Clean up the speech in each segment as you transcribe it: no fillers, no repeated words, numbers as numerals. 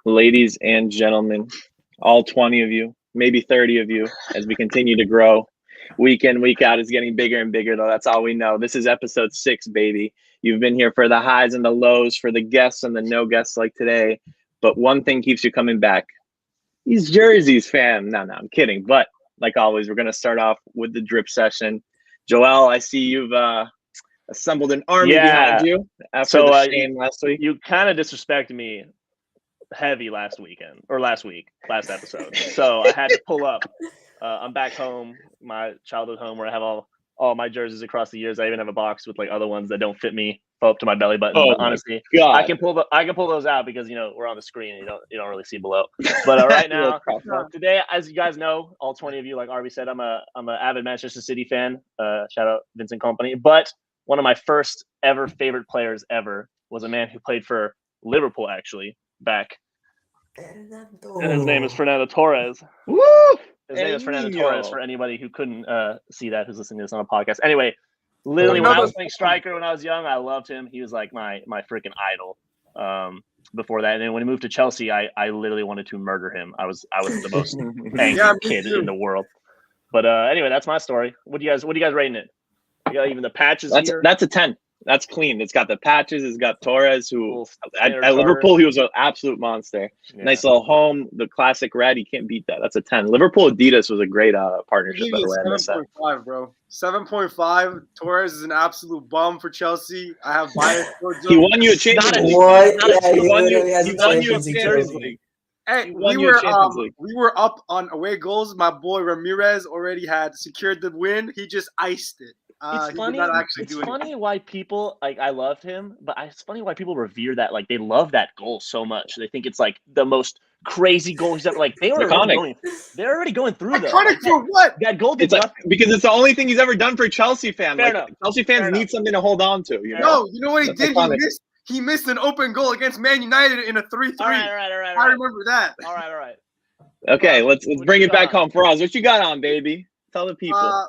Ladies and gentlemen, all 20 of you, maybe 30 of you, as we continue to grow. Week in, week out, it's getting bigger and bigger, though. That's all we know. This is episode 6, baby. You've been here for the highs and the lows, for the guests and the no guests like today. But one thing keeps you coming back. These jerseys, fam. No, I'm kidding. But like always, we're going to start off with the drip session. Joel, I see you've assembled an army behind you after the shame last week. You kind of disrespected me heavy last episode. So I had to pull up. I'm back home, my childhood home, where I have all my jerseys across the years. I even have a box with like other ones that don't fit me up to my belly button. But honestly, I can pull those out because we're on the screen and you don't really see below. But right now, today, as you guys know, all 20 of you, like Arby said, I'm an avid Manchester City fan. Shout out Vincent Kompany. But one of my first ever favorite players ever was a man who played for Liverpool, actually, back. And his name is Fernando Torres. Woo! His name is Fernando Torres, for anybody who couldn't see that, who's listening to this on a podcast. Anyway, literally, when I was playing striker when I was young, I loved him. He was like my freaking idol. Before that, and then when he moved to Chelsea, I literally wanted to murder him. I was the most angry kid in the world. But anyway, that's my story. What do you guys rating it? You got even the patches here? That's a 10. That's clean. It's got the patches. It's got Torres, who at Liverpool, he was an absolute monster. Yeah. Nice little home. The classic red. You can't beat that. That's a 10. Liverpool Adidas was a great partnership. 7.5, bro. 7.5. Torres is an absolute bum for Chelsea. I have bias towards him. He won you a Champions League. What? He won you a Champions League. Hey, we were up on away goals. My boy Ramirez already had secured the win. He just iced it. It's funny why people I loved him, but it's funny why people revere that. Like, they love that goal so much. They think it's like the most crazy goal he's ever. Like, they're already going through that. Iconic for what? That goal did nothing. Because it's the only thing he's ever done for Chelsea fans. Chelsea fans need something to hold on to. No, you know what he did? He missed an open goal against Man United in a 3-3. All right. I remember that. All right. Okay, let's bring it back home. Faraz, what you got on, baby? Tell the people.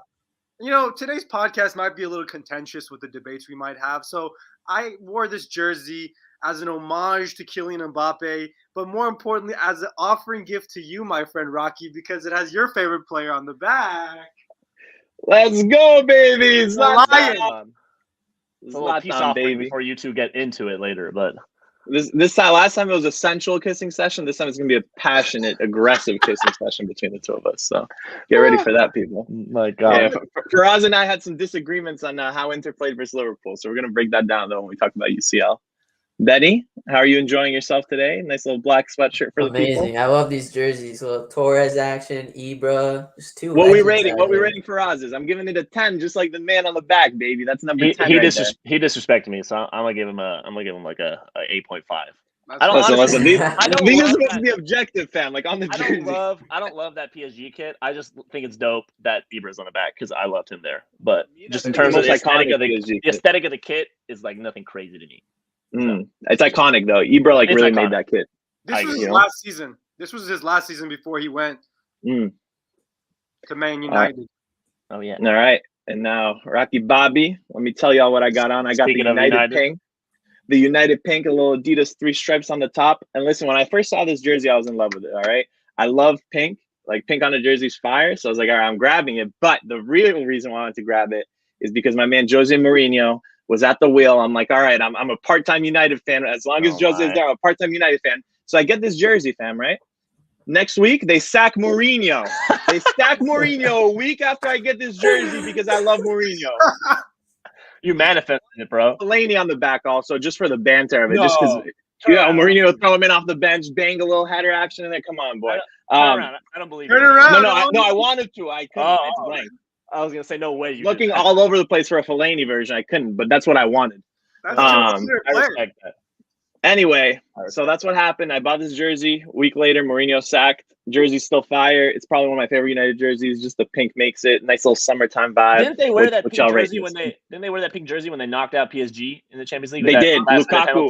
Today's podcast might be a little contentious with the debates we might have. So I wore this jersey as an homage to Kylian Mbappe, but more importantly, as an offering gift to you, my friend Rocky, because it has your favorite player on the back. Let's go, baby! It's not It's a little peace offering before you two get into it later, but this time, last time it was a sensual kissing session. This time it's gonna be a passionate, aggressive kissing session between the two of us. So get ready for that, people. My God. Yeah, Faraz and I had some disagreements on how Inter played versus Liverpool, so we're gonna break that down though when we talk about UCL. Betty, how are you enjoying yourself today? Nice little black sweatshirt for the people. Amazing. I love these jerseys. So Torres action, Ibra. Just two. What we rating Faraz's? I'm giving it a 10, just like the man on the back, baby. That's number 10. He disrespected me, so I'm gonna give him like a 8.5. Listen. These are supposed to be objective, fam. Like on the jersey. I don't love that PSG kit. I just think it's dope that Ibra's on the back because I loved him there. But just in terms of the aesthetic of the kit is like nothing crazy to me. It's iconic though. Ibra really made that kit. This was his last season. This was his last season before he went to Man United. Oh yeah. All right. And now Rocky Bobby, let me tell y'all what I got on. I got the United pink. The United pink, a little Adidas 3 stripes on the top. And listen, when I first saw this jersey, I was in love with it. All right. I love pink. Like, pink on a jersey's fire. So I was like, all right, I'm grabbing it. But the real reason why I wanted to grab it is because my man Jose Mourinho was at the wheel. I'm like, all right, I'm a part-time United fan. As long as Jose is there, I'm a part-time United fan. So I get this jersey, fam, right? Next week, they sack Mourinho. They sack Mourinho a week after I get this jersey because I love Mourinho. You manifested it, bro. Delaney on the back also, just for the banter of it. Just because, Mourinho throw him in off the bench, bang a little header action in there. Come on, boy. I don't believe it. No, I wanted to. I couldn't. It's blank. I was gonna say no way. Looking all over the place for a Fellaini version, I couldn't, but that's what I wanted. I respect that. Anyway, so that's what happened. I bought this jersey. A week later, Mourinho sacked. Jersey's still fire. It's probably one of my favorite United jerseys. Just the pink makes it nice little summertime vibe. Didn't they wear that pink jersey when they knocked out PSG in the Champions League? They did. Lukaku,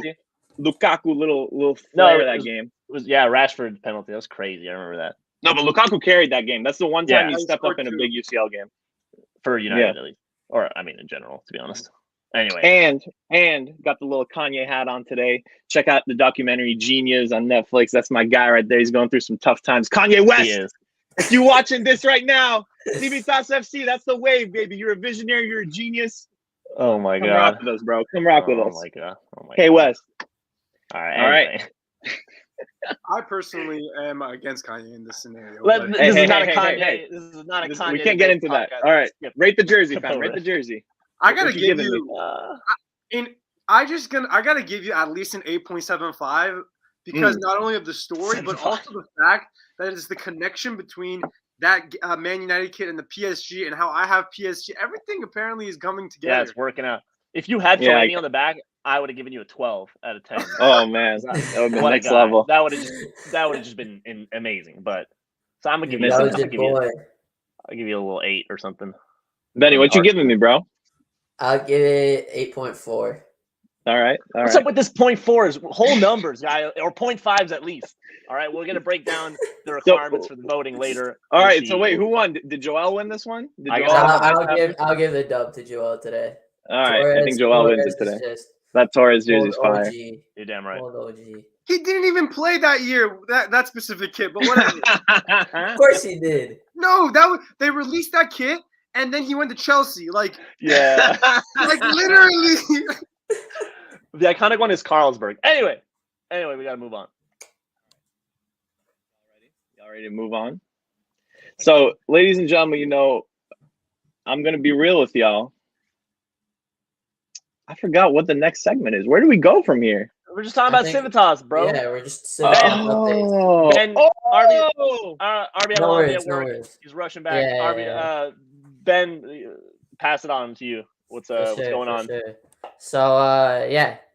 little flair that game. It was Rashford penalty. That was crazy. I remember that. No, but Lukaku carried that game. That's the one time he stepped up in a big UCL game for United, at least, or in general, to be honest. Anyway. And got the little Kanye hat on today. Check out the documentary Genius on Netflix. That's my guy right there. He's going through some tough times. Kanye West, He is. if you're watching this right now, Civitas FC, that's the wave, baby. You're a visionary. You're a genius. Oh my Come God. rock with us, bro. Come rock with us. Oh my God. Hey, West. All right. All right. I personally am against Kanye in this scenario. This is not a Kanye. This is not a Kanye. We can't get into that. All right. Rate the jersey, fam. Rate the jersey. I gotta give you. I gotta give you at least an 8.75 because not only of the story, but also the fact that it's the connection between that Man United kid and the PSG and how I have PSG. Everything apparently is coming together. Yeah, it's working out. If you had Fellaini on the back, I would have given you a 12 out of 10. Oh man, that would have been next level. That would have just been amazing. But so I'm gonna give you. I'll give you a little 8 or something. Benny, what you giving me, bro? I'll give it 8.4. All right. What's up with this 0.4s? Whole numbers, guy, or 0.5s at least. All right, we're gonna break down the requirements for the voting later. All right. So wait, who won? Did Joel win this one? I'll give the dub to Joel today. All right, I think Joel wins it today. That Torres jersey's fire. You're damn right. He didn't even play that year. That specific kid, but whatever. Of course he did. No, they released that kid, and then he went to Chelsea. Like yeah, like literally. The iconic one is Carlsberg. Anyway, we gotta move on. Y'all ready to move on? So, ladies and gentlemen, I'm gonna be real with y'all. I forgot what the next segment is. Where do we go from here? We're just talking about Civitas, bro. Yeah, we're just Civitas updates. Ben, RB, no worries, at work. He's rushing back. RB, Ben, pass it on to you. What's going on? Sure. So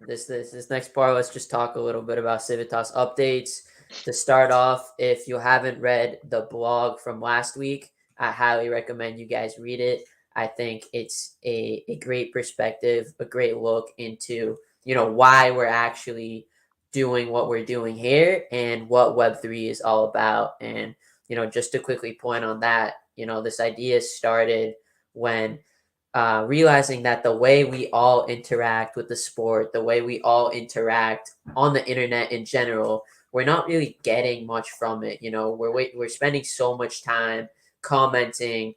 this next part, let's just talk a little bit about Civitas updates. To start off, if you haven't read the blog from last week, I highly recommend you guys read it. I think it's a great perspective, a great look into, why we're actually doing what we're doing here and what Web3 is all about. And, just to quickly point on that, this idea started when realizing that the way we all interact with the sport, the way we all interact on the internet in general, we're not really getting much from it. We're spending so much time commenting,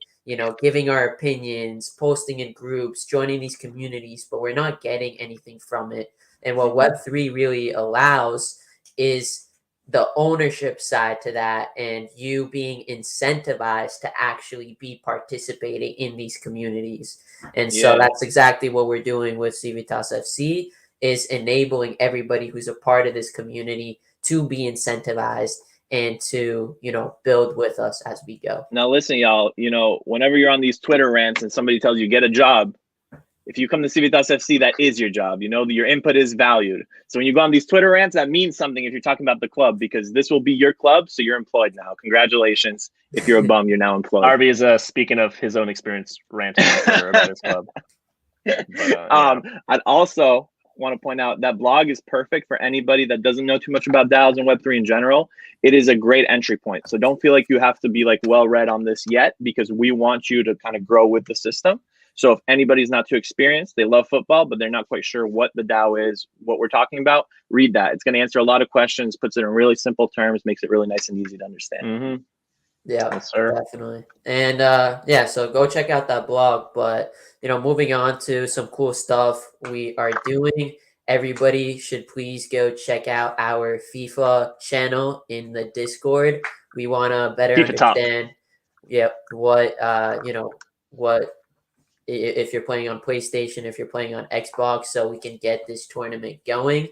giving our opinions, posting in groups, joining these communities, but we're not getting anything from it. And what Web3 really allows is the ownership side to that, and you being incentivized to actually be participating in these communities. And so that's exactly what we're doing with Civitas FC, is enabling everybody who's a part of this community to be incentivized and to, build with us as we go. Now, listen, y'all, whenever you're on these Twitter rants and somebody tells you get a job, if you come to Civitas FC, that is your job. Your input is valued. So when you go on these Twitter rants, that means something if you're talking about the club, because this will be your club. So you're employed now. Congratulations. If you're a bum, you're now employed. RB is speaking of his own experience ranting about his club. But, I'd also want to point out that blog is perfect for anybody that doesn't know too much about DAOs and Web3 in general. It is a great entry point. So don't feel like you have to be well read on this yet, because we want you to kind of grow with the system. So if anybody's not too experienced, they love football, but they're not quite sure what the DAO is, what we're talking about, read that. It's going to answer a lot of questions, puts it in really simple terms, makes it really nice and easy to understand. Mm-hmm. Yeah, yes, sir. Definitely. And so go check out that blog. But, moving on to some cool stuff we are doing. Everybody should please go check out our FIFA channel in the Discord. We want to better understand what if you're playing on PlayStation, if you're playing on Xbox, so we can get this tournament going.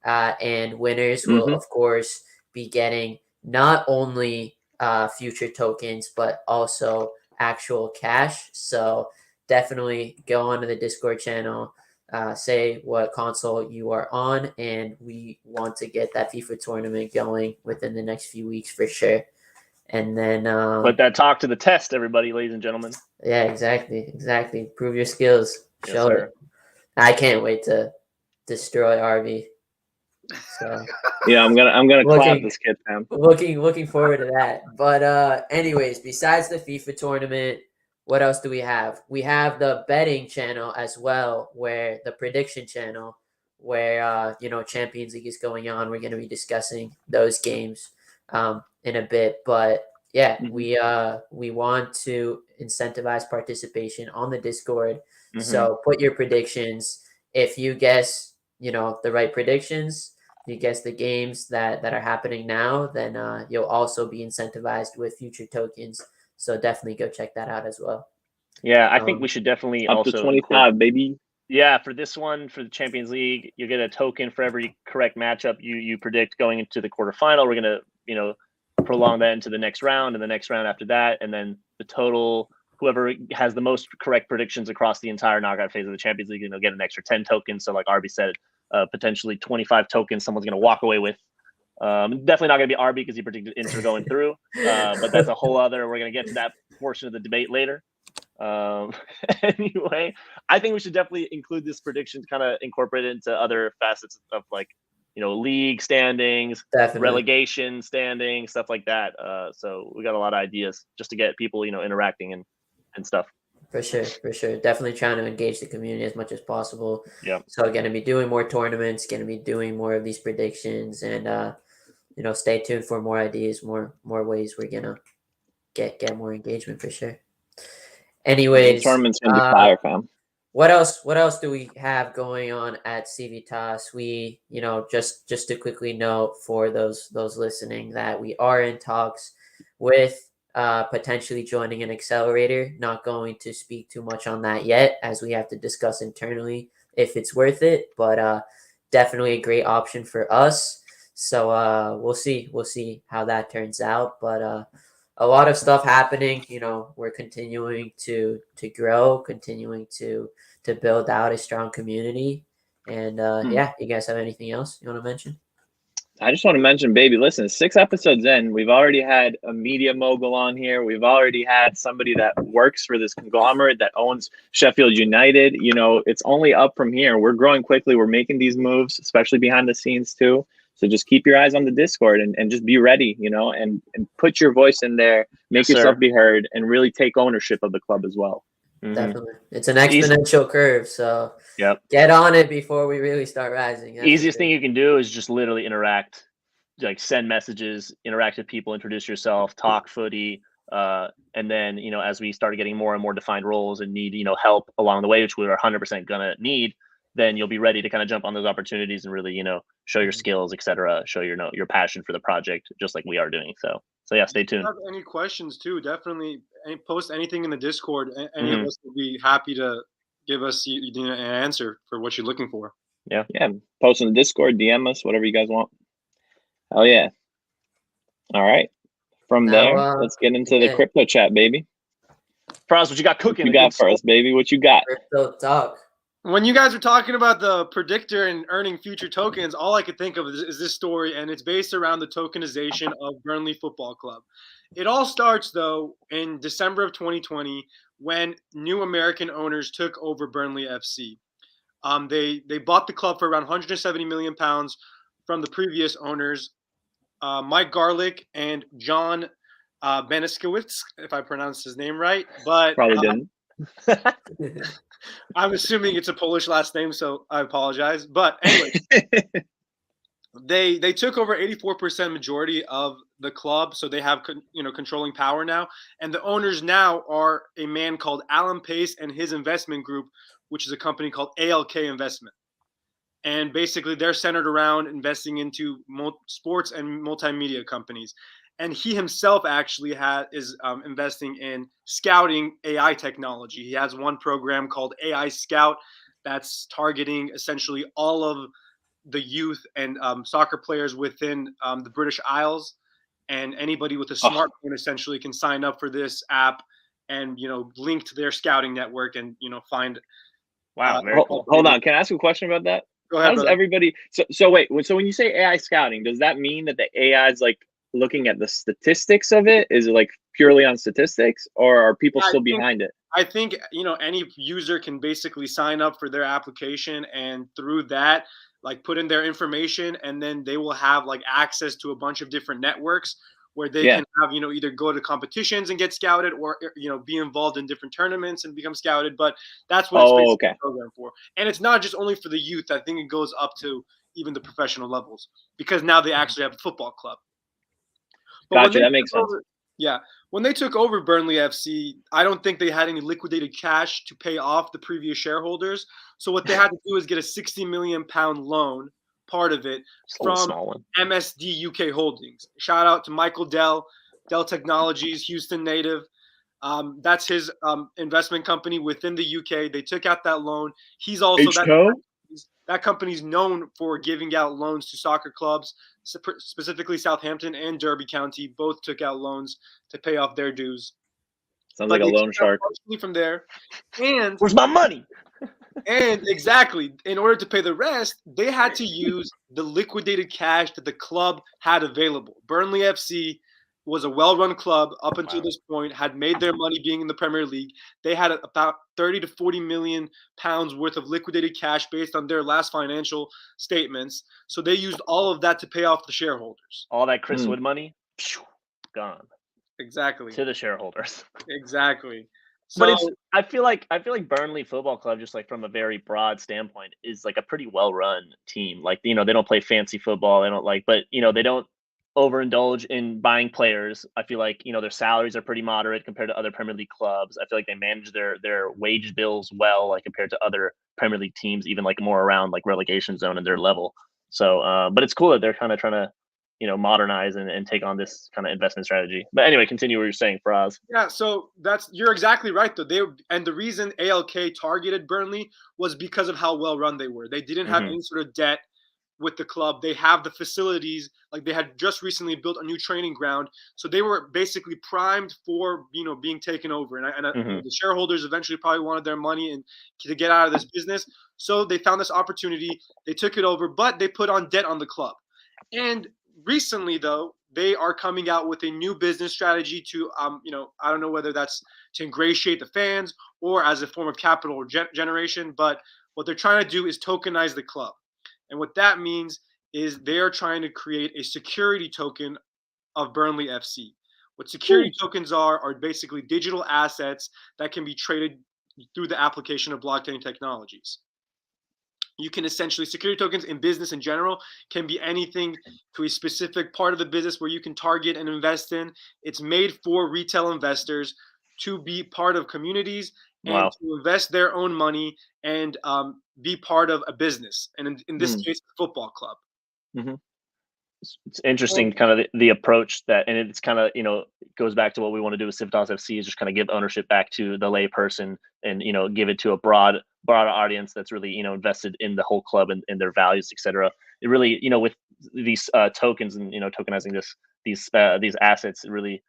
And winners will, of course, be getting not only future tokens, but also actual cash. So definitely go onto the Discord channel, say what console you are on, and we want to get that FIFA tournament going within the next few weeks for sure. And then put that talk to the test, everybody, ladies and gentlemen. Yeah, exactly. Prove your skills. Yes, Show sir. it. I can't wait to destroy RV. So yeah, I'm gonna clap this kid, fam. Looking forward to that. But anyways, besides the FIFA tournament, what else do we have? We have the betting channel as well, where the prediction channel, where Champions League is going on. We're going to be discussing those games in a bit, but yeah, we want to incentivize participation on the Discord. So put your predictions. If you guess, the right predictions, you guess the games that are happening now, then you'll also be incentivized with future tokens. So definitely go check that out as well. Yeah, I think we should definitely up also to 25, baby. Yeah, for this one, for the Champions League, you get a token for every correct matchup you predict going into the quarterfinal. We're gonna, prolong that into the next round and the next round after that, and then the total. Whoever has the most correct predictions across the entire knockout phase of the Champions League, get an extra 10 tokens. So, like Arby said, potentially 25 tokens. Someone's gonna walk away with. Definitely not gonna be Arby because he predicted Inter going through. But that's a whole other. We're gonna get to that portion of the debate later. Anyway, I think we should definitely include this prediction, kind of incorporate it into other facets of league standings, relegation standings, stuff like that. So we got a lot of ideas just to get people, interacting and stuff. For sure. Definitely trying to engage the community as much as possible. Yeah. So going to be doing more tournaments, going to be doing more of these predictions, and stay tuned for more ideas, more ways we're gonna get more engagement for sure. Anyways, tournament's gonna be fire, fam. What else do we have going on at Civitas? We, just to quickly note for those listening that we are in talks with potentially joining an accelerator. Not going to speak too much on that yet, as we have to discuss internally if it's worth it, but definitely a great option for us. So we'll see how that turns out, but a lot of stuff happening. We're continuing to grow, continuing to build out a strong community. And yeah, you guys have anything else you want to mention? I just want to mention, baby, listen, 6 episodes in, we've already had a media mogul on here. We've already had somebody that works for this conglomerate that owns Sheffield United. It's only up from here. We're growing quickly. We're making these moves, especially behind the scenes too. So just keep your eyes on the Discord and just be ready, and put your voice in there, make yourself be heard, and really take ownership of the club as well. Definitely. It's an exponential curve. So get on it before we really start rising. Easiest thing you can do is just literally interact, like send messages, interact with people, introduce yourself, talk footy. And then, as we start getting more and more defined roles and need, help along the way, which we're 100% going to need, then you'll be ready to kind of jump on those opportunities and really, show your skills, etc. Show your passion for the project, just like we are doing. So yeah, stay tuned. If you have any questions too, definitely post anything in the Discord. Any of us will be happy to give us an answer for what you're looking for. Yeah. Post in the Discord, DM us, whatever you guys want. Hell yeah. All right. From there, let's get into the crypto chat, baby. Pras, what you got cooking? What you got for us, baby? What you got? Crypto talk. When you guys were talking about the predictor and earning future tokens, all I could think of is this story, and it's based around the tokenization of Burnley Football Club. It all starts, though, in December of 2020 when new American owners took over Burnley FC. They bought the club for around £170 million from the previous owners, Mike Garlick and John Beniskowitz, if I pronounced his name right. But probably didn't. I'm assuming it's a Polish last name, so I apologize. But anyway, they took over 84% majority of the club, so they have controlling power now. And the owners now are a man called Alan Pace and his investment group, which is a company called ALK Investment. And basically, they're centered around investing into sports and multimedia companies. And he himself actually is investing in scouting AI technology. He has one program called AI Scout that's targeting essentially all of the youth and soccer players within the British Isles. And anybody with a smartphone essentially can sign up for this app and, link to their scouting network and, find. Wow. Very cool. Hold on. Can I ask you a question about that? Go ahead, How does everybody – so wait. So when you say AI scouting, does that mean that the AI is like – looking at the statistics of it? Is it like purely on statistics, or are people still behind it? I think any user can basically sign up for their application, and through that, like, put in their information, and then they will have like access to a bunch of different networks where they can have, either go to competitions and get scouted or, be involved in different tournaments and become scouted. But that's what it's basically a program for. And it's not just only for the youth. I think it goes up to even the professional levels because now they actually have a football club. But gotcha. That makes sense. When they took over Burnley FC, I don't think they had any liquidated cash to pay off the previous shareholders. So what they had to do is get a £60 million loan, part of it, from MSD UK Holdings. Shout out to Michael Dell Technologies, Houston native. That's his investment company within the UK. They took out that loan. He's also that company's known for giving out loans to soccer clubs, specifically Southampton and Derby County. Both took out loans to pay off their dues. Sounds like a loan shark. From there, and where's my money? And exactly, in order to pay the rest, they had to use the liquidated cash that the club had available. Burnley FC was a well-run club up until this point, had made their money being in the Premier League. They had about 30 to 40 million pounds worth of liquidated cash based on their last financial statements. So they used all of that to pay off the shareholders. All that Chris Wood money, gone. Exactly. To the shareholders. Exactly. So, but I feel like Burnley Football Club, just like from a very broad standpoint, is like a pretty well-run team. Like, they don't play fancy football. They don't but they don't overindulge in buying players. I feel like, their salaries are pretty moderate compared to other Premier League clubs. I feel like they manage their wage bills well, like compared to other Premier League teams, even like more around like relegation zone and their level. So, but it's cool that they're kind of trying to, modernize and take on this kind of investment strategy. But anyway, continue what you're saying, Faraz. Yeah, so you're exactly right though. The reason ALK targeted Burnley was because of how well run they were. They didn't have any sort of debt with the club. They have the facilities, like they had just recently built a new training ground. So they were basically primed for, being taken over. And the shareholders eventually probably wanted their money and to get out of this business. So they found this opportunity. They took it over, but they put on debt on the club. And recently, though, they are coming out with a new business strategy to, I don't know whether that's to ingratiate the fans or as a form of capital generation, but what they're trying to do is tokenize the club. And what that means is they are trying to create a security token of Burnley FC. What security tokens are basically digital assets that can be traded through the application of blockchain technologies. You can essentially, security tokens in business in general can be anything to a specific part of the business where you can target and invest in. It's made for retail investors to be part of communities and to invest their own money and be part of a business. And in this case, a football club. Mm-hmm. It's interesting, kind of the approach and it's kind of, goes back to what we want to do with Civitas FC is just kind of give ownership back to the lay person and, give it to a broader audience that's really, invested in the whole club and their values, etc. It really, with these tokens and, tokenizing these assets, it really,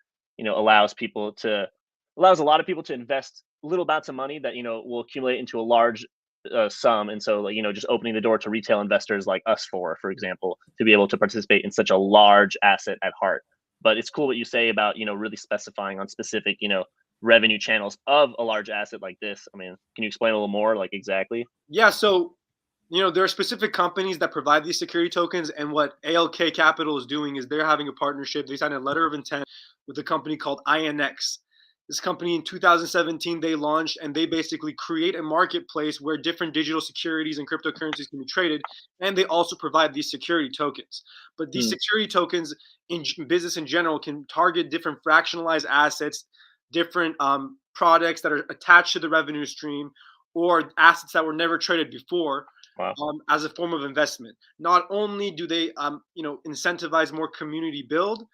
allows a lot of people to invest little amounts of money that, will accumulate into a large sum. And so, just opening the door to retail investors like us, for example, to be able to participate in such a large asset at heart. But it's cool what you say about, really specifying on specific, revenue channels of a large asset like this. I mean, can you explain a little more, like exactly? Yeah. So, there are specific companies that provide these security tokens. And what ALK Capital is doing is they're having a partnership. They signed a letter of intent with a company called INX. This company in 2017, they launched and they basically create a marketplace where different digital securities and cryptocurrencies can be traded. And they also provide these security tokens. But these security tokens in business in general can target different fractionalized assets, different products that are attached to the revenue stream or assets that were never traded before. As a form of investment. Not only do they, incentivize more community build,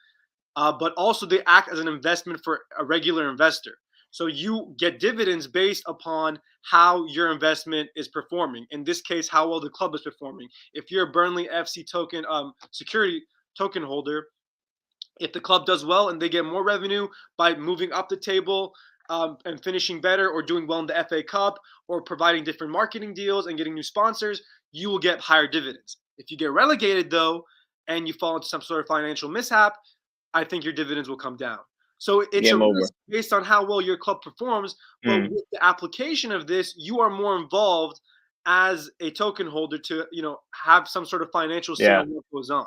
but also they act as an investment for a regular investor. So you get dividends based upon how your investment is performing. In this case, how well the club is performing. If you're a Burnley FC token security token holder, if the club does well and they get more revenue by moving up the table and finishing better or doing well in the FA Cup or providing different marketing deals and getting new sponsors, you will get higher dividends. If you get relegated, though, and you fall into some sort of financial mishap, I think your dividends will come down. So it's a risk based on how well your club performs. But with the application of this, you are more involved as a token holder to, have some sort of financial say on what goes on.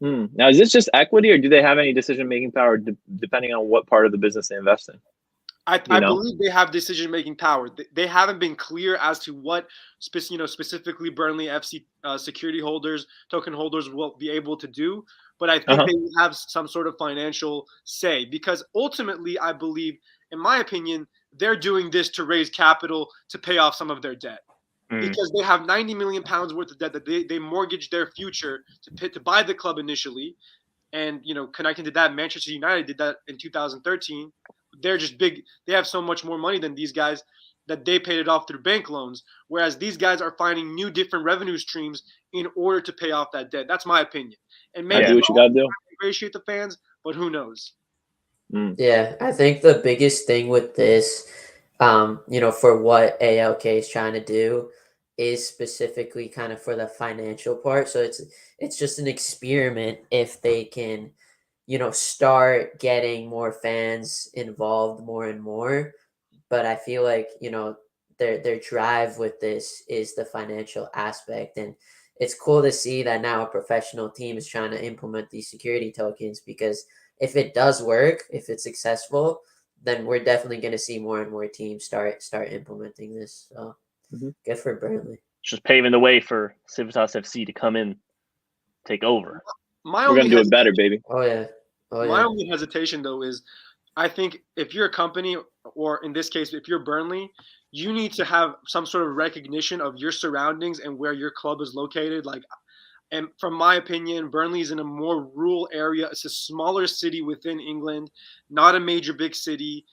Now, is this just equity, or do they have any decision-making power depending on what part of the business they invest in? I believe they have decision-making power. They haven't been clear as to what specifically Burnley FC security holders, token holders will be able to do. But I think they have some sort of financial say, because ultimately, I believe, in my opinion, they're doing this to raise capital to pay off some of their debt. Because they have £90 million worth of debt that they mortgaged their future to buy the club initially. And, connecting to that, Manchester United did that in 2013. They're just big. They have so much more money than these guys that they paid it off through bank loans, whereas these guys are finding new different revenue streams in order to pay off that debt. That's my opinion. And maybe do what you gotta do. Ingratiate the fans, but who knows? Yeah, I think the biggest thing with this, for what ALK is trying to do, is specifically kind of for the financial part. So it's just an experiment if they can, start getting more fans involved more and more. But I feel like, their drive with this is the financial aspect. And it's cool to see that now a professional team is trying to implement these security tokens, because if it does work, if it's successful, then we're definitely going to see more and more teams start implementing this. So good for Burnley. Just paving the way for Civitas FC to come in, take over. We're going to do it better, baby. Oh, yeah. My only hesitation, though, is I think if you're a company, or in this case, if you're Burnley, you need to have some sort of recognition of your surroundings and where your club is located. And from my opinion, Burnley is in a more rural area. It's a smaller city within England, not a major big city.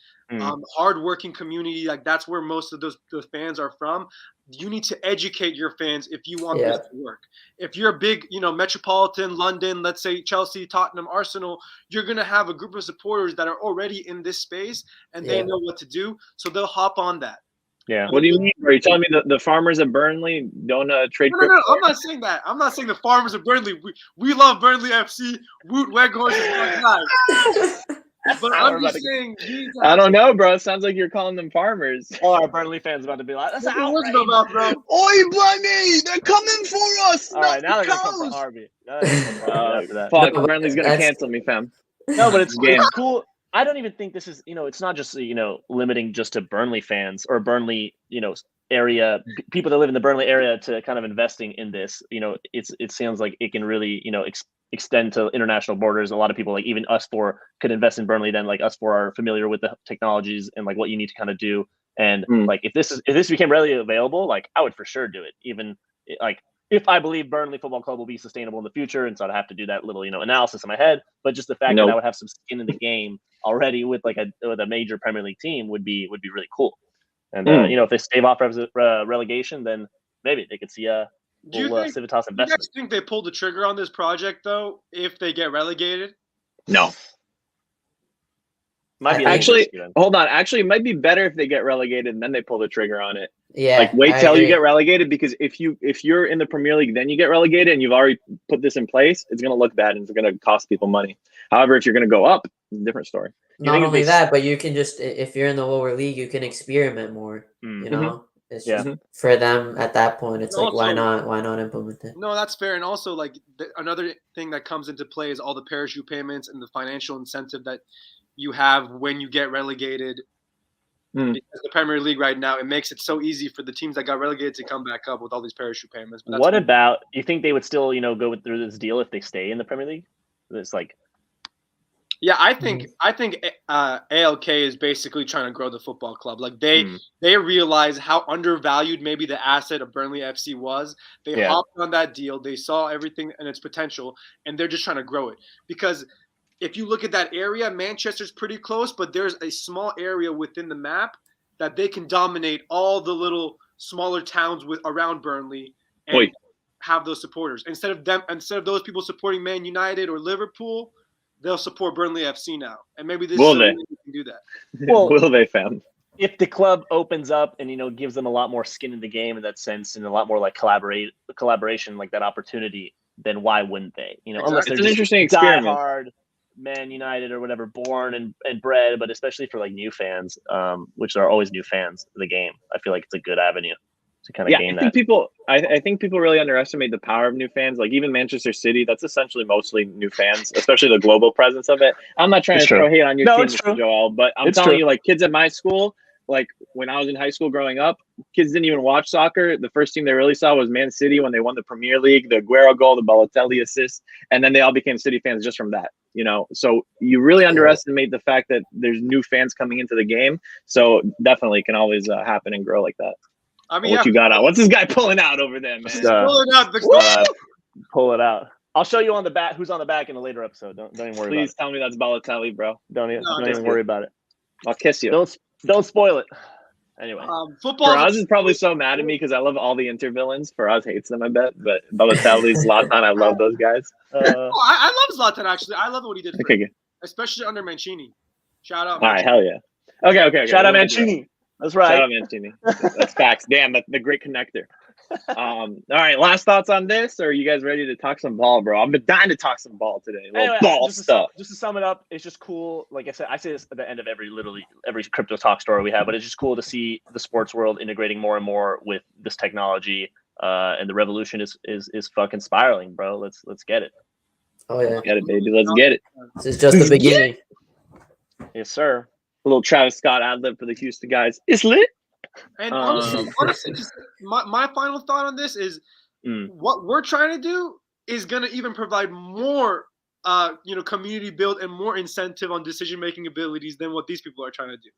Hardworking community. That's where most of the fans are from. You need to educate your fans if you want this to work. If you're a big, metropolitan London, let's say Chelsea, Tottenham, Arsenal, you're going to have a group of supporters that are already in this space and they know what to do. So they'll hop on that. Yeah. What do you mean? Are you telling me the farmers of Burnley don't trade? No. I'm not saying that. I'm not saying the farmers of Burnley. We love Burnley FC. Woot Weghorst is my guy. But I'm just saying. I don't know, bro. It sounds like you're calling them farmers. All our Burnley fans about to be like, "That's outrage, bro." Oi, Blimey! They're coming for us. All right, now they're gonna come for Harvey. Fuck, Burnley's gonna cancel me, fam. No, but it's cool. I don't even think this is, it's not just, limiting just to Burnley fans or Burnley, area, people that live in the Burnley area to kind of investing in this. It sounds like it can really, extend to international borders. A lot of people, like even us four, could invest in Burnley. Then like us four are familiar with the technologies and like what you need to kind of do. And like if this became readily available, like I would for sure do it. Even like if I believe Burnley Football Club will be sustainable in the future, and so I'd have to do that little analysis in my head. But just the fact that I would have some skin in the game already with with a major Premier League team would be really cool. And if they stave off relegation, then maybe they could see a Civitas investment. Do you guys think they pulled the trigger on this project though if they get relegated? No. Might be actually, hold on. Actually, it might be better if they get relegated and then they pull the trigger on it. Yeah. Like wait till you get relegated, because if you're in the Premier League, then you get relegated and you've already put this in place, it's gonna look bad and it's gonna cost people money. However, if you're gonna go up, it's a different story. Not only that, but you can just, if you're in the lower league, you can experiment more. It's just for them at that point. It's like, why not implement it? No, that's fair. And also, another thing that comes into play is all the parachute payments and the financial incentive that you have when you get relegated. Because the Premier League right now, it makes it so easy for the teams that got relegated to come back up with all these parachute payments. But what about? You think they would still, go through this deal if they stay in the Premier League? It's like. Yeah, I think ALK is basically trying to grow the football club. Like they realize how undervalued maybe the asset of Burnley FC was. They hopped on that deal. They saw everything and its potential, and they're just trying to grow it. Because if you look at that area, Manchester's pretty close, but there's a small area within the map that they can dominate all the little smaller towns around Burnley and have those supporters. Instead of those people supporting Man United or Liverpool, they'll support Burnley FC now, and maybe this is can do that. Well, will they, fam? If the club opens up and gives them a lot more skin in the game in that sense, and a lot more like collaboration, like that opportunity, then why wouldn't they? Unless they're it's an interesting experiment. Diehard Man United or whatever, born and bred, but especially for like new fans, which are always new fans of the game, I feel like it's a good avenue. to kind of gain that. I think people really underestimate the power of new fans. Like even Manchester City, that's essentially mostly new fans, especially the global presence of it. I'm not trying to throw hate on your team, Mr. Joel, but I'm telling you, like kids at my school, like when I was in high school growing up, kids didn't even watch soccer. The first team they really saw was Man City when they won the Premier League, the Aguero goal, the Balotelli assist, and then they all became City fans just from that. You know, so you really underestimate the fact that there's new fans coming into the game. So definitely can always happen and grow like that. I mean, what you got out? What's this guy pulling out over there, man? Pull it out. I'll show you on the back who's on the back in a later episode. Don't even worry. Please tell me that's Balotelli, bro. Don't even worry about it. I'll kiss you. Don't spoil it. Anyway, football. Faraz is probably so mad at me because I love all the Inter villains. Faraz hates them, I bet. But Balotelli, Zlatan, I love those guys. I love Zlatan actually. I love what he did, especially under Mancini. Shout out. All right, hell yeah. Okay. Shout out Mancini. That's right. Shout out Mancini. That's facts. Damn, that's the great connector. All right, last thoughts on this, or are you guys ready to talk some ball, bro? I've been dying to talk some ball today. Anyway, ball stuff. Just to sum it up, it's just cool. Like I said, I say this at the end of every crypto talk story we have, but it's just cool to see the sports world integrating more and more with this technology, and the revolution is fucking spiraling, bro. Let's get it. Oh yeah, get it, baby. Let's get it. This is just the beginning. Yes, sir. A little Travis Scott ad-lib for the Houston guys. It's lit. And honestly, just my final thought on this is what we're trying to do is going to even provide more, community build and more incentive on decision-making abilities than what these people are trying to do.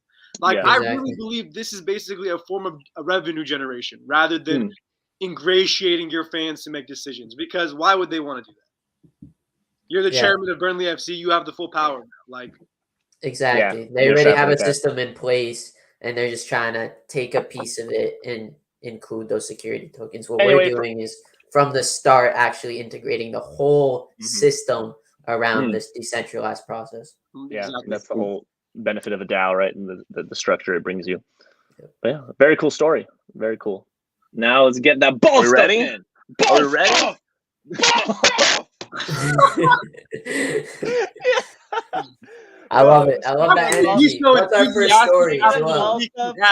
I really believe this is basically a form of a revenue generation rather than ingratiating your fans to make decisions. Because why would they want to do that? You're the chairman of Burnley FC. You have the full power now. Exactly. They already have a system in place, and they're just trying to take a piece of it and include those security tokens. What we're doing is from the start actually integrating the whole system around this decentralized process. Yeah, exactly. That's the whole benefit of a DAO, right? And the structure it brings you. But yeah, very cool story. Very cool. Now let's get that ball stuff ready? in. Are we ready? I love it. I love that energy. What's our first story?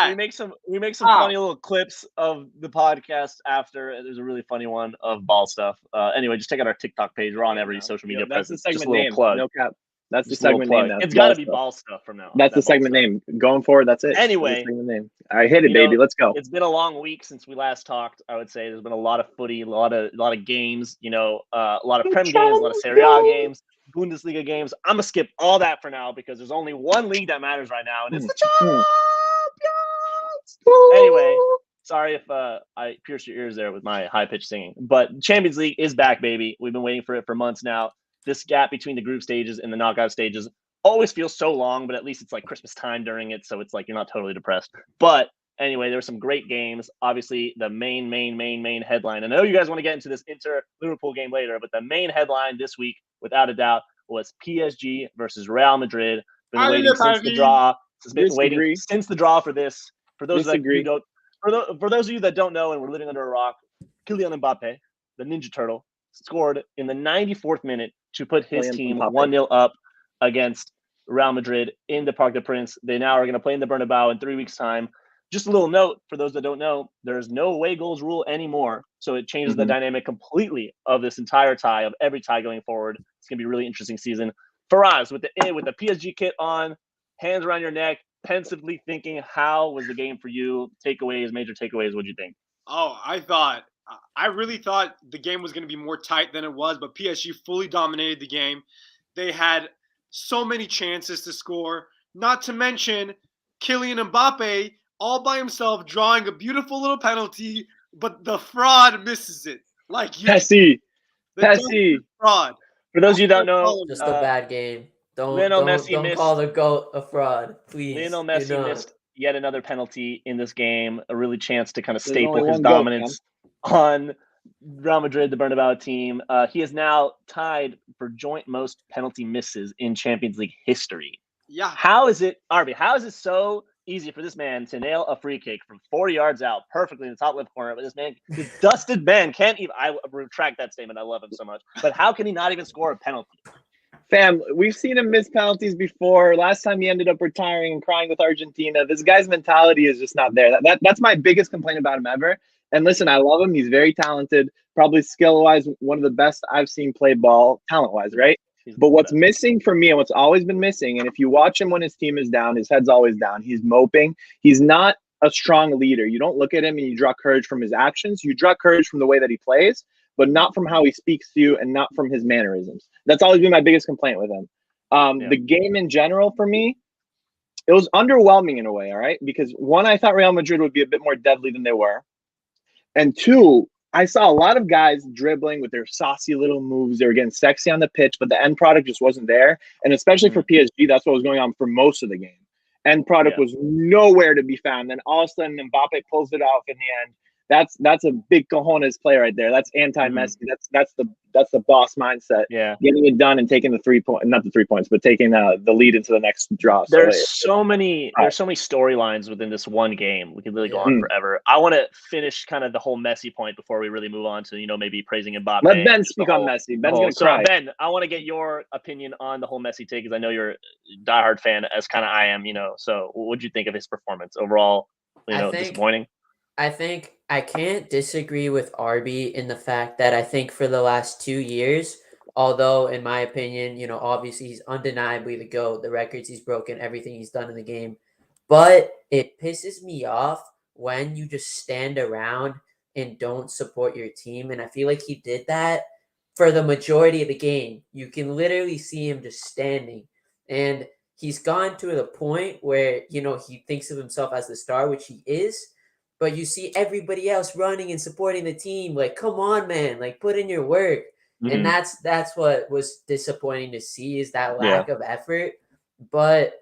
We make some funny little clips of the podcast after. There's a really funny one of ball stuff. Anyway, just check out our TikTok page. We're on every social media presence. That's the segment name. Plug. No cap. That's the segment name. It's got to be ball stuff from now. That's the segment name. Going forward, that's it. Anyway, name. All right, hit it, baby. Let's go. It's been a long week since we last talked. I would say there's been a lot of footy, a lot of games. A lot of Prem games, a lot of Serie A games, Bundesliga games. I'm gonna skip all that for now because there's only one league that matters right now, and it's the Champions. Anyway, sorry if I pierced your ears there with my high-pitched singing, but Champions League is back, baby. We've been waiting for it for months now. This gap between the group stages and the knockout stages always feels so long, but at least it's like Christmas time during it, so it's like you're not totally depressed. But anyway, there were some great games. Obviously, the main headline. I know you guys want to get into this Inter-Liverpool game later, but the main headline this week, without a doubt, was PSG versus Real Madrid. Been waiting since the draw. Since the draw for this. For those of you that don't know and were living under a rock, Kylian Mbappe, the Ninja Turtle, scored in the 94th minute to put his team 1-0 up against Real Madrid in the Parc des Princes. They now are going to play in the Bernabeu in 3 weeks' time. Just a little note for those that don't know, there's no away goals rule anymore. So it changes the dynamic completely of this entire tie, of every tie going forward. It's going to be a really interesting season. Faraz, with the PSG kit on, hands around your neck, pensively thinking, how was the game for you? Major takeaways, what'd you think? Oh, I really thought the game was going to be more tight than it was, but PSG fully dominated the game. They had so many chances to score, not to mention Kylian Mbappe all by himself drawing a beautiful little penalty, but the fraud misses it. Pessi. Fraud. For those of you that don't know, just a bad game. Don't call the GOAT a fraud, please. Lionel Messi missed yet another penalty in this game, a really chance to kind of staple his dominance on Real Madrid, the Bernabeu team. He is now tied for joint most penalty misses in Champions League history. Yeah. How is it so easy for this man to nail a free kick from 40 yards out perfectly in the top left corner? But this dusted man can't even. I retract that statement. I love him so much. But how can he not even score a penalty? Fam, we've seen him miss penalties before. Last time he ended up retiring and crying with Argentina. This guy's mentality is just not there. That's my biggest complaint about him ever. And listen, I love him. He's very talented. Probably skill-wise, one of the best I've seen play ball, talent-wise, right? But what's missing for me and what's always been missing, and if you watch him when his team is down, his head's always down. He's moping. He's not a strong leader. You don't look at him and you draw courage from his actions. You draw courage from the way that he plays, but not from how he speaks to you and not from his mannerisms. That's always been my biggest complaint with him. The game in general for me, it was underwhelming in a way, all right? Because one, I thought Real Madrid would be a bit more deadly than they were. And two, I saw a lot of guys dribbling with their saucy little moves. They were getting sexy on the pitch, but the end product just wasn't there. And especially for PSG, that's what was going on for most of the game. End product was nowhere to be found. Then all of a sudden, Mbappe pulls it off in the end. That's a big cojones play right there. That's anti-Messi. That's the boss mindset. Yeah, getting it done and taking not the 3 points, but taking the lead into the next draw. There's so many storylines within this one game. We could really go on forever. I want to finish kind of the whole Messi point before we really move on to maybe praising Mbappe. Let Ben speak on Messi. Ben's gonna cry. So Ben, I want to get your opinion on the whole Messi take, because I know you're a diehard fan, as kind of I am. So what did you think of his performance overall? Disappointing. I think I can't disagree with Arby in the fact that I think for the last 2 years, although in my opinion, obviously he's undeniably the GOAT, the records he's broken, everything he's done in the game, but it pisses me off when you just stand around and don't support your team. And I feel like he did that for the majority of the game. You can literally see him just standing, and he's gone to the point where, he thinks of himself as the star, which he is. But you see everybody else running and supporting the team. Like, come on, man. Like, put in your work. And that's what was disappointing to see, is that lack of effort. But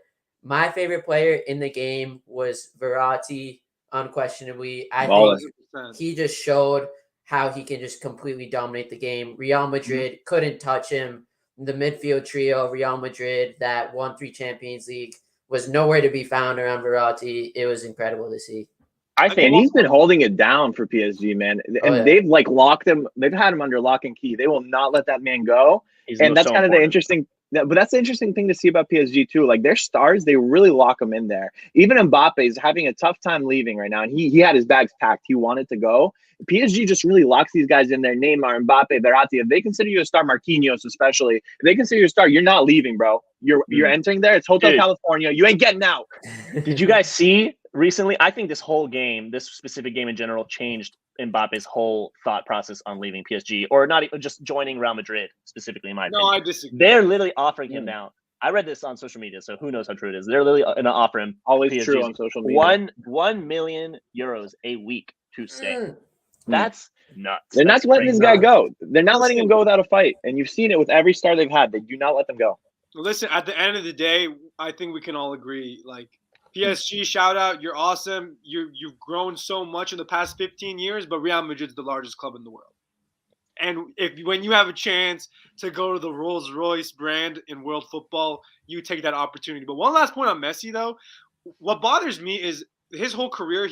my favorite player in the game was Verratti, unquestionably. I think he just showed how he can just completely dominate the game. Real Madrid couldn't touch him. The midfield trio, Real Madrid, that won 3 Champions League, was nowhere to be found around Verratti. It was incredible to see. I think he's been holding it down for PSG, man. And they've locked him. They've had him under lock and key. They will not let that man go. And that's kind of the interesting. But that's the interesting thing to see about PSG too. Like, their stars, they really lock them in there. Even Mbappe is having a tough time leaving right now, and he had his bags packed. He wanted to go. PSG just really locks these guys in there. Neymar, Mbappe, Verratti. If they consider you a star, Marquinhos especially, if they consider you a star, you're not leaving, bro. You're entering there. It's Hotel California. You ain't getting out. Did you guys see recently? I think this whole game, this specific game in general, changed Mbappe's whole thought process on leaving PSG, or not even just joining Real Madrid specifically, in my opinion. No, I disagree. They're literally offering him now. I read this on social media, so who knows how true it is. They're literally going to offer him always true on social media. 1 million euros a week to stay. That's nuts. They're not letting this guy go. They're not letting him go without a fight. And you've seen it with every star they've had. They do not let them go. Listen, at the end of the day, I think we can all agree, PSG, shout out, you're awesome. You've grown so much in the past 15 years, but Real Madrid's the largest club in the world. And when you have a chance to go to the Rolls-Royce brand in world football, you take that opportunity. But one last point on Messi, though, what bothers me is his whole career,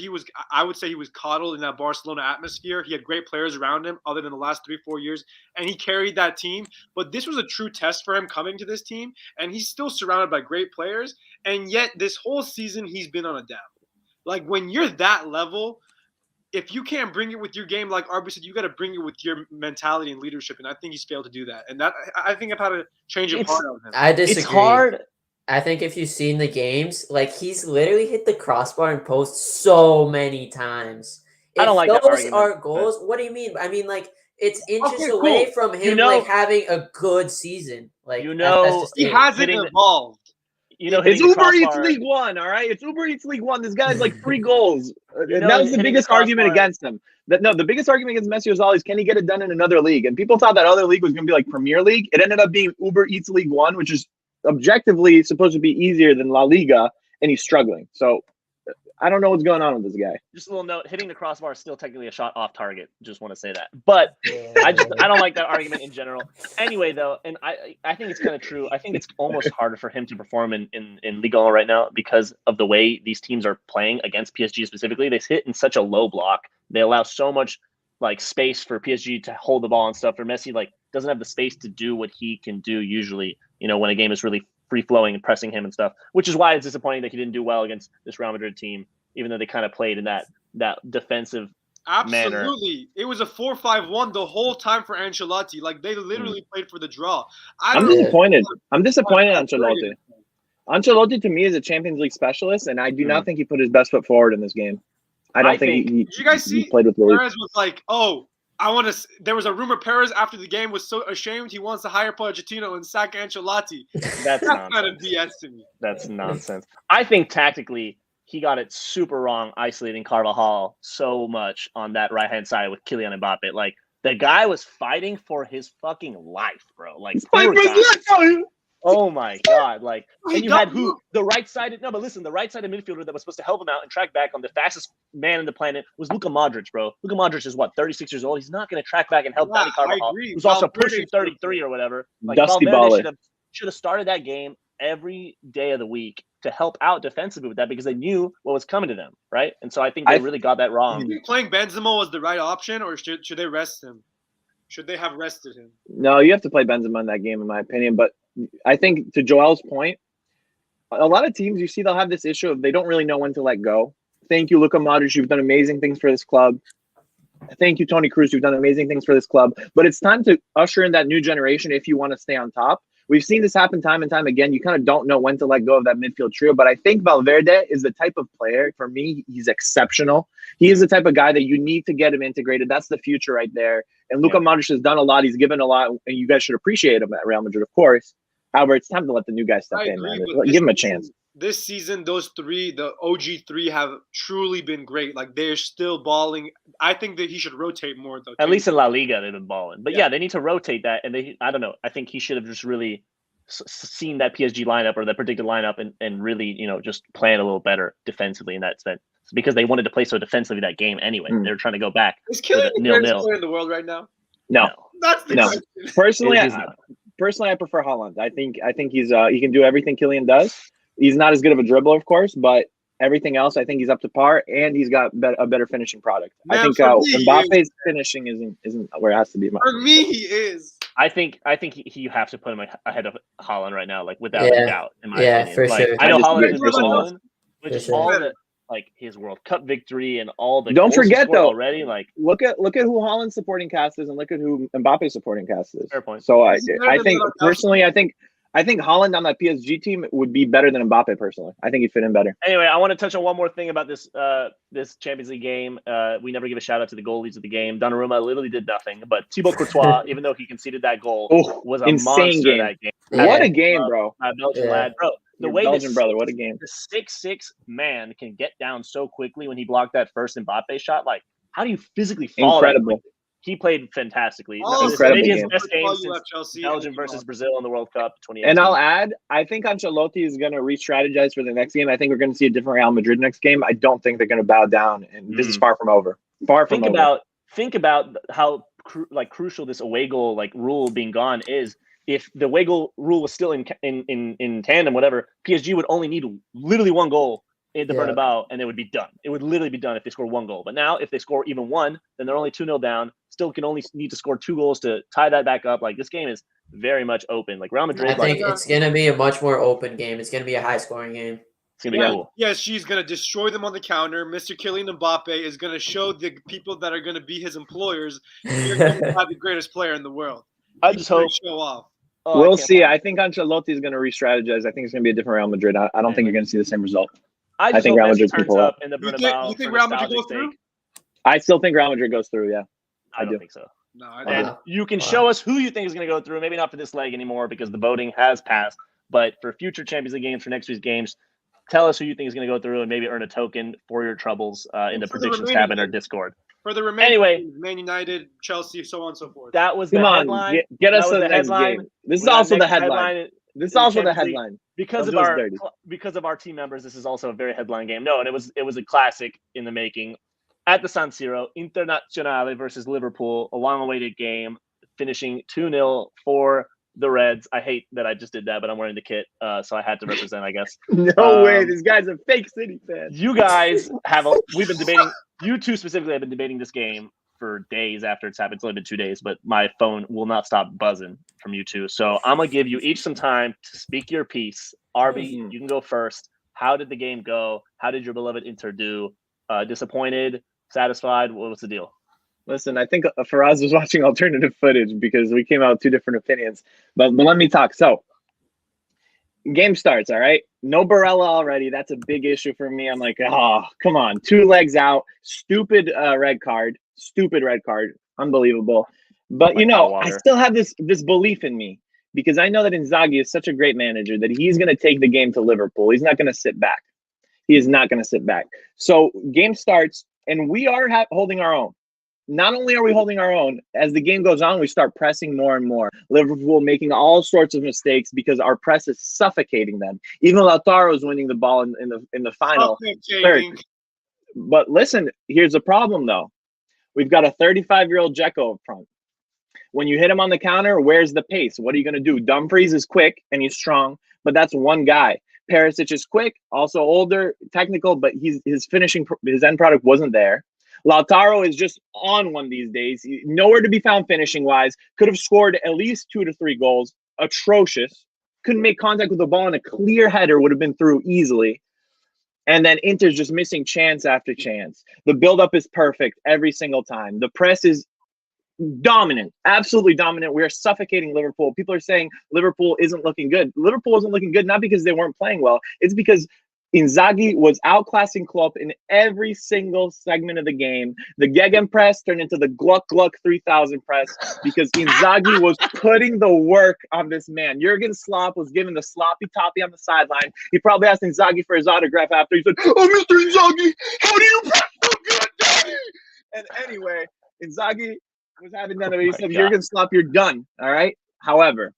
I would say he was coddled in that Barcelona atmosphere. He had great players around him other than the last 3-4 years, and he carried that team. But this was a true test for him coming to this team, and he's still surrounded by great players. And yet this whole season, he's been on a down. Like, when you're that level, if you can't bring it with your game, like Arby said, you got to bring it with your mentality and leadership. And I think he's failed to do that. And that, I think I've had to change of heart on him. I disagree. It's hard. I think if you've seen the games, he's literally hit the crossbar and post so many times. I don't like that argument. Those are goals. What do you mean? I mean, it's inches away from him having a good season. That's he hasn't evolved. It's Uber Eats League One, all right? It's Uber Eats League One. This guy's 3 goals. That was the biggest argument against him. The biggest argument against Messi was always, can he get it done in another league? And people thought that other league was going to be Premier League. It ended up being Uber Eats League One, which is objectively supposed to be easier than La Liga, and he's struggling. So I don't know what's going on with this guy. Just a little note, hitting the crossbar is still technically a shot off target. Just want to say that. But I don't like that argument in general. Anyway, though, and I think it's kind of true. I think it's almost harder for him to perform in Ligue 1 right now because of the way these teams are playing against PSG specifically. They hit in such a low block. They allow so much space for PSG to hold the ball and stuff. For Messi, doesn't have the space to do what he can do usually, when a game is really free-flowing and pressing him and stuff, which is why it's disappointing that he didn't do well against this Real Madrid team, even though they kind of played in that defensive Absolutely. It was a 4-5-1 the whole time for Ancelotti. Like, they literally played for the draw. I'm disappointed. I'm disappointed in Ancelotti. Ancelotti, to me, is a Champions League specialist, and I do not think he put his best foot forward in this game. I think he did you guys see played with Perez was like, oh, I want to. There was a rumor Perez after the game was so ashamed he wants to hire Pochettino and sack Ancelotti. That's kind of BS to me. That's nonsense. I think tactically he got it super wrong, isolating Carvajal so much on that right hand side with Kylian Mbappe. Like, the guy was fighting for his fucking life, bro. Like, oh my God! Like, and you had who? The right-sided. No, but listen, the right-sided midfielder that was supposed to help him out and track back on the fastest man in the planet was Luka Modric, bro. Luka Modric is what, 36 years old. He's not going to track back and help Dani Carvajal, who's also pushing 33 or whatever. Like, Dusty Valverde should have started that game every day of the week to help out defensively with that because they knew what was coming to them, right? And so I think they really got that wrong. Do you think playing Benzema was the right option, or should they rest him? Should they have rested him? No, you have to play Benzema in that game, in my opinion. But I think to Joel's point, a lot of teams, you see, they'll have this issue of they don't really know when to let go. Thank you, Luka Modric. You've done amazing things for this club. Thank you, Toni Kroos. You've done amazing things for this club. But it's time to usher in that new generation if you want to stay on top. We've seen this happen time and time again. You kind of don't know when to let go of that midfield trio. But I think Valverde is the type of player, for me, he's exceptional. He is the type of guy that you need to get him integrated. That's the future right there. And Luka Modric has done a lot. He's given a lot. And you guys should appreciate him at Real Madrid, of course. However, it's time to let the new guys step in, man. Give him a chance. This season, those three, the OG three, have truly been great. Like, they're still balling. I think that he should rotate more, though. At least in La Liga, they've been balling. But yeah, they need to rotate that. And I don't know. I think he should have just really seen that PSG lineup or that predicted lineup and really, just plan a little better defensively in that sense. Because they wanted to play so defensively that game anyway. They were trying to go back. Is Kylian the greatest player in the world right now? No. That's the question. Personally, I prefer Haaland. I think he's he can do everything Kylian does. He's not as good of a dribbler, of course, but everything else, I think he's up to par, and he's got a better finishing product. Man, I think Mbappe's finishing isn't where it has to be. For me, he is. I think you have to put him ahead of Haaland right now, like without a doubt. In my opinion, for sure. I know Haaland is Haaland, which all the his World Cup victory and all the. Don't forget though, already look at who Haaland's supporting cast is, and look at who Mbappe's supporting cast is. Fair point. So I think personally, I think Haaland on that PSG team would be better than Mbappe personally. I think he'd fit in better. Anyway, I want to touch on one more thing about this Champions League game. We never give a shout out to the goalies of the game. Donnarumma literally did nothing, but Thibaut Courtois, even though he conceded that goal, was a monster game. That game. What a game, bro! Belgian lad, bro. The way Belgian brother, what a game! The 6'6" man can get down so quickly when he blocked that first Mbappe shot. Like, how do you physically fall? Incredible. He played fantastically. Maybe his best game since Belgium versus Brazil in the World Cup 2018. And I'll add, I think Ancelotti is going to re-strategize for the next game. I think we're going to see a different Real Madrid next game. I don't think they're going to bow down, and this is far from over. Think about how crucial this away goal rule being gone is. If the away goal rule was still in tandem, whatever, PSG would only need literally one goal in the Bernabeu, and it would be done. It would literally be done if they score one goal. But now, if they score even one, then they're only 2-0 down. Still can only need to score 2 goals to tie that back up. Like, this game is very much open. Like, Real Madrid. I think it's going to be a much more open game. It's going to be a high-scoring game. It's going to be cool. Yes, she's going to destroy them on the counter. Mr. Kylian Mbappe is going to show the people that are going to be his employers you're going to have the greatest player in the world. I just hope. Show off. We'll see. I think Ancelotti is going to re-strategize. I think it's going to be a different Real Madrid. I don't think you're going to see the same result. I think Real Madrid can pull up. You think Real Madrid goes through? I still think Real Madrid goes through, yeah. I don't think so. No, and you can show us who you think is going to go through. Maybe not for this leg anymore because the voting has passed. But for future Champions League games, for next week's games, tell us who you think is going to go through and maybe earn a token for your troubles in the predictions tab in our Discord. For the remaining Man United, Chelsea, so on and so forth. That was the headline. Get us to the next game. This is also the headline. This is also the headline. Because of our team members, this is also a very headline game. No, and it was a classic in the making. At the San Siro, Internazionale versus Liverpool, a long-awaited game, finishing 2-0 for the Reds. I hate that I just did that, but I'm wearing the kit, so I had to represent, I guess. No way, this guy's a fake City fan. You guys we've been debating, you two specifically have been debating this game for days after it's happened. It's only been 2 days, but my phone will not stop buzzing from you two. So I'm going to give you each some time to speak your piece. Arby, you can go first. How did the game go? How did your beloved Inter do? Disappointed, Satisfied? What's the deal? Listen, I think Faraz was watching alternative footage because we came out with 2 different opinions. But let me talk. So, game starts, all right? No Barella already. That's a big issue for me. I'm like, oh, come on. 2 legs out. Stupid red card. Stupid red card. Unbelievable. But, I still have this belief in me because I know that Inzaghi is such a great manager that he's going to take the game to Liverpool. He's not going to sit back. He is not going to sit back. So, game starts, and we are holding our own. Not only are we holding our own, as the game goes on, we start pressing more and more. Liverpool making all sorts of mistakes because our press is suffocating them. Even Lautaro is winning the ball in the final third. But listen, here's the problem, though. We've got a 35-year-old Dzeko up front. When you hit him on the counter, where's the pace? What are you going to do? Dumfries is quick and he's strong, but that's one guy. Perisic is quick, also older, technical, but his end product wasn't there. Lautaro is just on one these days. Nowhere to be found finishing-wise. Could have scored at least 2 to 3 goals. Atrocious. Couldn't make contact with the ball, and a clear header would have been through easily. And then Inter's just missing chance after chance. The build-up is perfect every single time. The press is dominant, absolutely dominant. We are suffocating Liverpool. People are saying Liverpool isn't looking good. Liverpool isn't looking good, not because they weren't playing well. It's because Inzaghi was outclassing Klopp in every single segment of the game. The Gegenpress turned into the Gluck 3000 press because Inzaghi was putting the work on this man. Jurgen Klopp was giving the sloppy toppy on the sideline. He probably asked Inzaghi for his autograph after. He said, "Oh, Mr. Inzaghi, how do you press so good, Daddy?" And anyway, Inzaghi was having none of it. He said, "Jurgen Klopp, you're done." All right. However,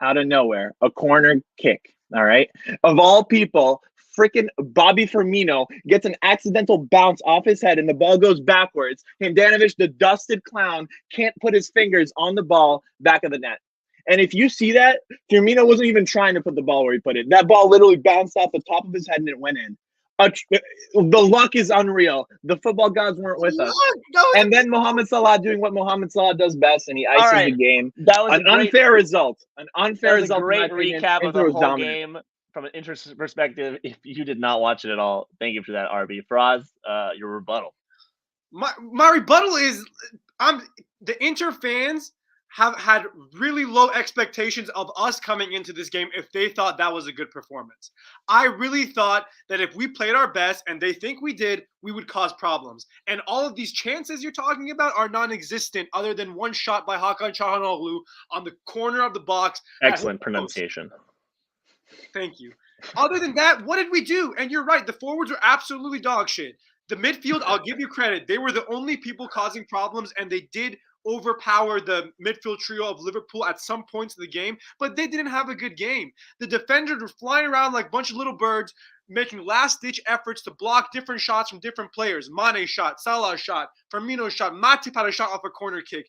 out of nowhere, a corner kick. All right. Of all people, freaking Bobby Firmino gets an accidental bounce off his head and the ball goes backwards. Handanovic, the dusted clown, can't put his fingers on the ball back of the net. And if you see that, Firmino wasn't even trying to put the ball where he put it. That ball literally bounced off the top of his head and it went in. The luck is unreal. The football gods weren't with us. And then Mohamed Salah doing what Mohamed Salah does best, and he ices the game. That was an unfair result. An unfair result. A great recap of the whole game from an interest perspective. If you did not watch it at all, thank you for that, RB. Faraz, your rebuttal. My rebuttal is the Inter fans have had really low expectations of us coming into this game if they thought that was a good performance. I really thought that if we played our best, and they think we did, we would cause problems. And all of these chances you're talking about are non-existent other than one shot by Hakan Çalhanoğlu on the corner of the box. Excellent pronunciation. Thank you. Other than that, what did we do? And you're right, the forwards were absolutely dog shit. The midfield, I'll give you credit. They were the only people causing problems, and they did overpower the midfield trio of Liverpool at some points of the game, but they didn't have a good game. The defenders were flying around like a bunch of little birds, making last-ditch efforts to block different shots from different players. Mane shot, Salah shot, Firmino shot, Matip had a shot off a corner kick.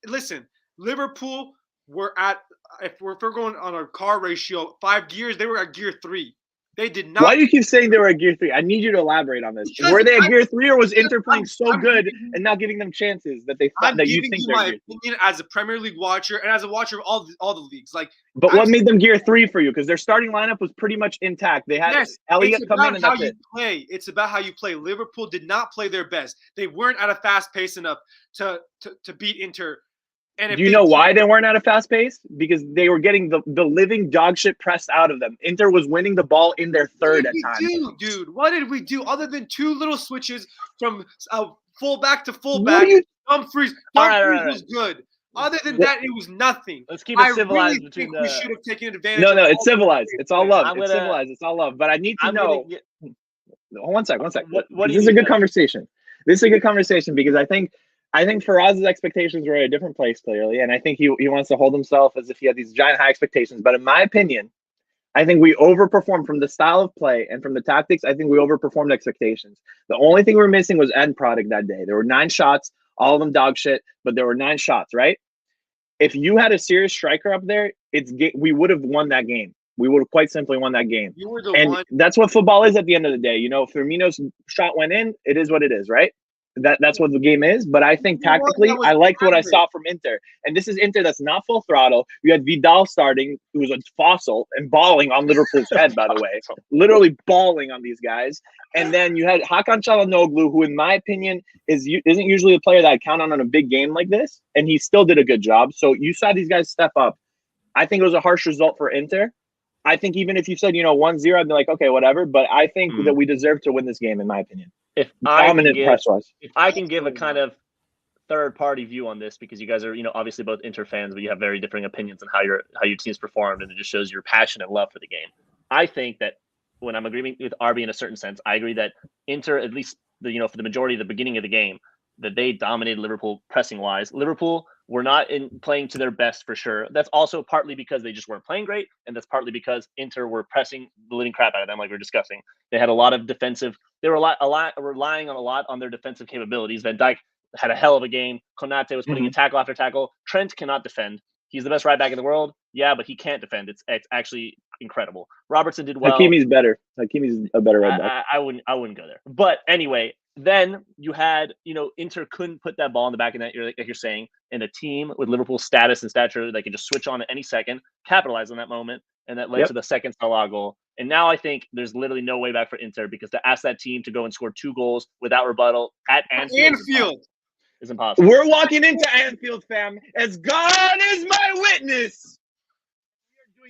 Listen, Liverpool were at, if we're going on a car ratio, 5 gears, they were at gear 3. They did not. Why do you keep saying they were at gear 3? I need you to elaborate on this. Were they at gear 3, or was Inter playing so good and not giving them chances that they thought that you think they're my opinion as a Premier League watcher and as a watcher of all the leagues. But what made them gear 3 for you? Because their starting lineup was pretty much intact. They had Elliott come in, and that's it. It's about how you play. Liverpool did not play their best. They weren't at a fast pace enough to beat Inter. And do you know why they weren't at a fast pace? Because they were getting the living dog shit pressed out of them. Inter was winning the ball in their third at times. What did we do other than 2 little switches from fullback to fullback? Dumfries was good. Other than that, it was nothing. Let's keep it civilized. I really think we should have taken advantage. No, it's civilized. It's all love. It's civilized. It's all love. But I need to know. One sec. This is a good conversation. This is a good conversation because I think Faraz's expectations were at a different place, clearly, and I think he wants to hold himself as if he had these giant high expectations. But in my opinion, I think we overperformed from the style of play and from the tactics. I think we overperformed expectations. The only thing we were missing was end product that day. There were 9 shots, all of them dog shit, but there were 9 shots, right? If you had a serious striker up there, we would have won that game. We would have quite simply won that game. That's what football is at the end of the day. You know, if Firmino's shot went in, it is what it is, right? that's what the game is. But I think tactically, I liked what I saw from Inter. And this is Inter that's not full throttle. You had Vidal starting, who was a fossil and balling on Liverpool's head, by the way. Literally balling on these guys. And then you had Hakan Çalhanoğlu, who, in my opinion, isn't usually a player that I count on a big game like this. And he still did a good job. So you saw these guys step up. I think it was a harsh result for Inter. I think even if you said, 1-0, I'd be like, okay, whatever. But I think that we deserve to win this game, in my opinion. If I can give a kind of third-party view on this, because you guys are, obviously both Inter fans, but you have very differing opinions on how your teams performed, and it just shows your passion and love for the game. I think that when I'm agreeing with RB in a certain sense, I agree that Inter, at least for the majority of the beginning of the game, that they dominated Liverpool pressing-wise. Liverpool were not playing to their best for sure. That's also partly because they just weren't playing great, and that's partly because Inter were pressing the living crap out of them, like we were discussing. They had a lot of defensive. They were relying on a lot on their defensive capabilities. Van Dijk had a hell of a game. Konate was putting in tackle after tackle. Trent cannot defend. He's the best right back in the world. Yeah, but he can't defend. It's actually incredible. Robertson did well. Hakimi's better. Hakimi's a better right back. I wouldn't go there. But anyway, then you had, Inter couldn't put that ball in the back of net, like you're saying, and a team with Liverpool's status and stature, they could just switch on at any second, capitalize on that moment, and that led to the second Salah goal. And now I think there's literally no way back for Inter, because to ask that team to go and score 2 goals without rebuttal at Anfield is impossible. We're walking into Anfield, fam. As God is my witness.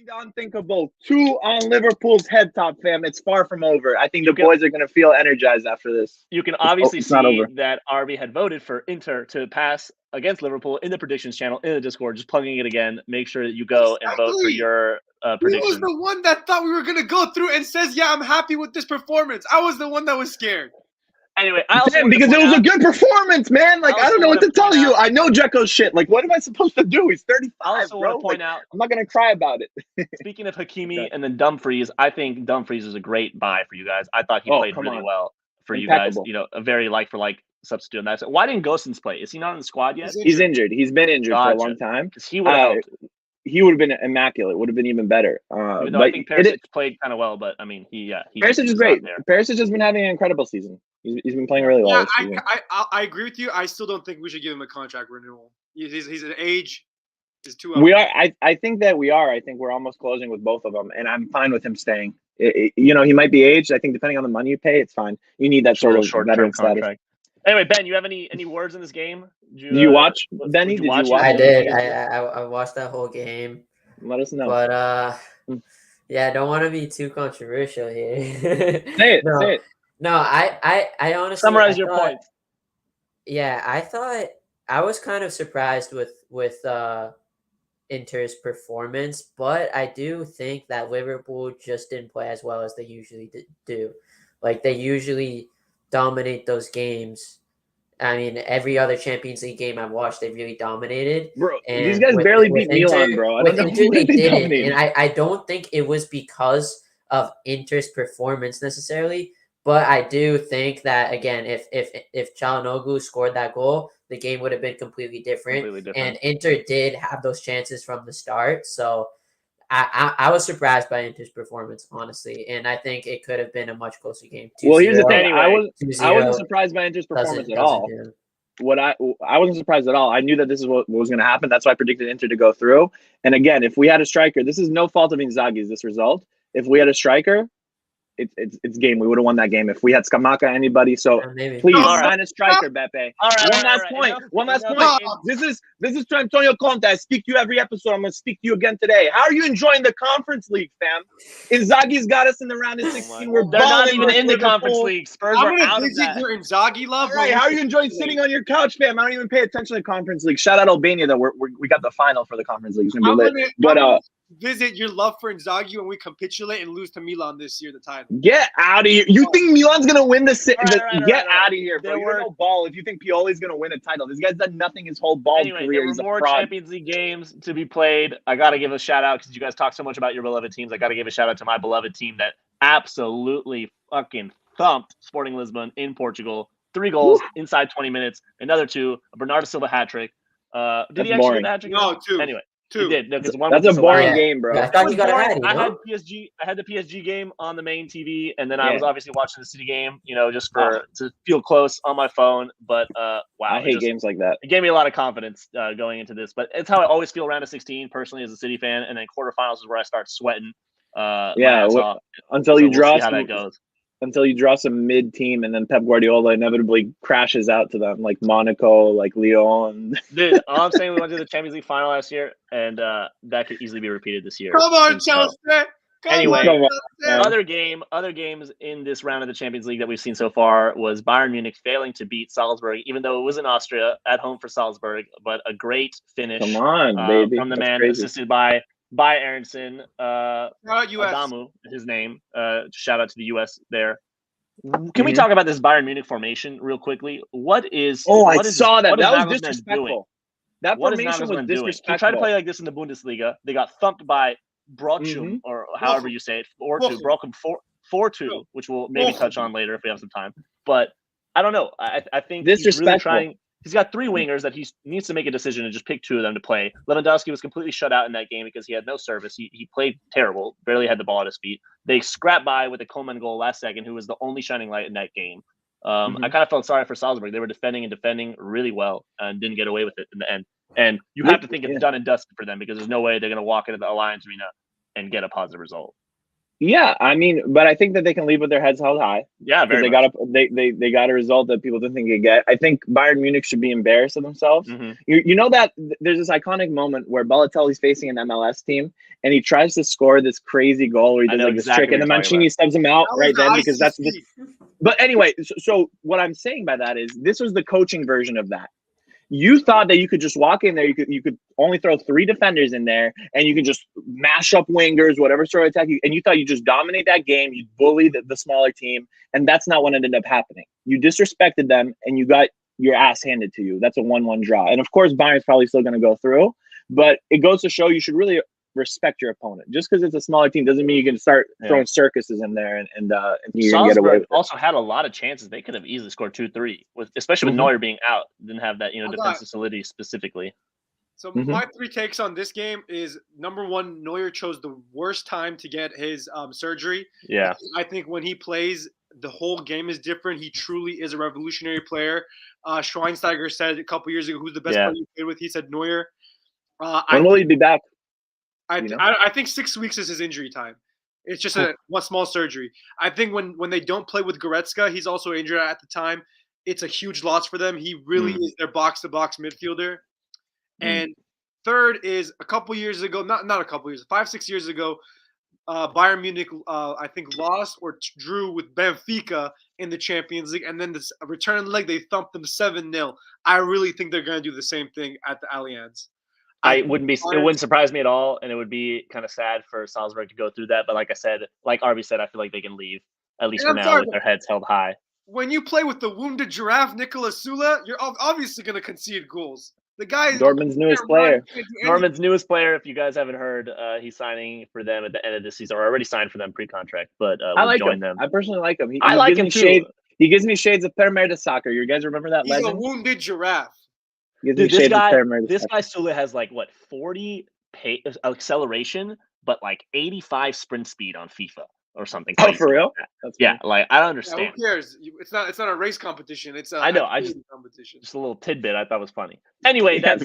The unthinkable. 2 on Liverpool's head top, fam. It's far from over. I think the boys are going to feel energized after this. You can obviously see that RB had voted for Inter to pass against Liverpool in the predictions channel in the Discord. Just plugging it again. Make sure that you go and vote for your predictions. He was the one that thought we were going to go through and says, yeah, I'm happy with this performance. I was the one that was scared. Anyway, because it was a good performance, man. Like, I don't know what to tell you. I know Dzeko's shit. Like, what am I supposed to do? He's 35, I also bro. want to point out, I'm not going to cry about it. Speaking of Hakimi and then Dumfries, I think Dumfries was a great buy for you guys. I thought he played really well for Impeccable. you guys. A very like-for-like substitute on that. So why didn't Gosens play? Is he not in the squad yet? He's injured. He's been injured for a long time. He would have helped. He would have been immaculate. Would have been even better. Even though I think Perisic played kind of well, but I mean, Perisic is great. Perisic has been having an incredible season. He's been playing really well. Yeah, I agree with you. I still don't think we should give him a contract renewal. He's an age. Is too. We are. I think that we are. I think we're almost closing with both of them, and I'm fine with him staying. He might be aged. I think depending on the money you pay, it's fine. You need that sort of veteran status. Anyway, Ben, you have any words in this game? Did you watch, Benny? Did you watch? I did. I watched that whole game. Let us know. But I don't want to be too controversial here. Say it. No, I honestly summarize your points. Yeah, I thought I was kind of surprised with Inter's performance, but I do think that Liverpool just didn't play as well as they usually do. Like, they usually dominate those games. I mean, every other Champions League game I've watched, they really dominated. Bro, and these guys barely beat Milan, bro. I don't know Inter, they didn't, and I don't think it was because of Inter's performance necessarily, but I do think that, again, if Çalhanoğlu scored that goal, the game would have been completely different. And Inter did have those chances from the start, so I was surprised by Inter's performance, honestly, and I think it could have been a much closer game. Well, here's the thing: I wasn't surprised by Inter's performance at all. I wasn't surprised at all. I knew that this is what was going to happen. That's why I predicted Inter to go through. And again, if we had a striker, this is no fault of Inzaghi's. This result. If we had a striker, it's game. We would have won that game if we had Scamacca, anybody. So please sign a striker, Beppe. One last point. This is to Antonio Conte. I speak to you every episode. I'm going to speak to you again today. How are you enjoying the Conference League, fam? Inzaghi's got us in the round of 16. They're not even in the Conference League. Spurs are out of that. Your Inzaghi love. All right, how are you enjoying sitting on your couch, fam? I don't even pay attention to the Conference League. Shout out Albania that we got the final for the Conference League. It's going to be lit. But visit your love for Inzaghi when we capitulate and lose to Milan this year, the title. Get out of here. You think Milan's going to win Get out of here, bro. You're no ball if you think Pioli's going to win a title. This guy's done nothing his whole ball career. There were more Champions League games to be played. I got to give a shout out because you guys talk so much about your beloved teams. I got to give a shout out to my beloved team that absolutely fucking thumped Sporting Lisbon in Portugal. 3 goals inside 20 minutes. Another 2. A Bernardo Silva hat trick. Did he actually have a hat trick? No, 2. Anyway. 2. It did. No, because one That's was a boring disallowed. game, bro. I thought you got ahead. I had the PSG game on the main TV, and then I was Yeah. obviously watching the City game, just to feel close on my phone. But wow, I hate games like that. It gave me a lot of confidence going into this. But it's how I always feel round of 16 personally as a City fan, and then quarterfinals is where I start sweating. My ass off. Until So you draw we'll see how that goes. Until you draw some mid team, and then Pep Guardiola inevitably crashes out to them, like Monaco, like Lyon. Dude, all I'm saying, we went to the Champions League final last year, and that could easily be repeated this year. Come on, Chelsea. Anyway, other games in this round of the Champions League that we've seen so far was Bayern Munich failing to beat Salzburg, even though it was in Austria at home for Salzburg, but a great finish. Come on, baby. From the That's man crazy. assisted by Aronson. Adamu, his name. Shout out to the US there. Can we talk about this Bayern Munich formation real quickly? I saw that. That was disrespectful. That formation was disrespectful. He tried to play like this in the Bundesliga. They got thumped by Brochum, or however you say it, 4-2. Brochum 4-2, which we'll maybe touch on later if we have some time. But I don't know. I think he's really trying. He's got 3 wingers that he needs to make a decision and just pick 2 of them to play. Lewandowski was completely shut out in that game because he had no service. He played terrible, barely had the ball at his feet. They scrapped by with a Coleman goal last second, who was the only shining light in that game. I kind of felt sorry for Salzburg. They were defending really well and didn't get away with it in the end. And you have to think it's done and dusted for them because there's no way they're going to walk into the Allianz Arena and get a positive result. Yeah, I mean, but I think that they can leave with their heads held high. Yeah, very much. They got a result that people didn't think they'd get. I think Bayern Munich should be embarrassed of themselves. Mm-hmm. You know that there's this iconic moment where Balotelli's facing an MLS team and he tries to score this crazy goal where he does like this trick and then Mancini stubs him out right then because that's the. But anyway, so what I'm saying by that is this was the coaching version of that. You thought that you could just walk in there, you could only throw 3 defenders in there, and you could just mash up wingers, whatever sort of attack and you thought you just dominate that game, you bully the smaller team, and that's not what ended up happening. You disrespected them, and you got your ass handed to you. That's a 1-1 draw. And of course, Bayern's probably still going to go through, but it goes to show you should really respect your opponent. Just because it's a smaller team doesn't mean you can start throwing circuses in there and you can get away with it. Also had a lot of chances. They could have easily scored 2-3, especially with Neuer being out. Didn't have that defensive solidity specifically. So my 3 takes on this game is, number 1, Neuer chose the worst time to get his surgery. Yeah. I think when he plays, the whole game is different. He truly is a revolutionary player. Schweinsteiger said a couple years ago, who's the best player you played with? He said Neuer. When will he be back? I think 6 weeks is his injury time. It's just one small surgery. I think when they don't play with Goretzka, he's also injured at the time. It's a huge loss for them. He really is their box-to-box midfielder. And third is a couple years ago, not a couple years, 5-6 years ago, Bayern Munich, I think, lost or drew with Benfica in the Champions League. And then this return leg, they thumped them 7-0. I really think they're going to do the same thing at the Allianz. It wouldn't surprise me at all, and it would be kind of sad for Salzburg to go through that. But like I said, like Arby said, I feel like they can leave, at least for now, with their heads held high. When you play with the wounded giraffe, Nicolas Sula, you're obviously going to concede goals. The guy is Dortmund's newest player. Dortmund's newest player, if you guys haven't heard, he's signing for them at the end of this season, or already signed for them pre-contract, but I like join him. them. I personally like him. I like him too. He gives me shades of Per Mertesacker. You guys remember that legend? He's a wounded giraffe. Dude, this guy Sula has 40 acceleration, but 85 sprint speed on FIFA or something. Oh, for real? Yeah, I don't understand. Who cares? It's not a race competition. It's a competition. Just a little tidbit I thought was funny. Anyway, that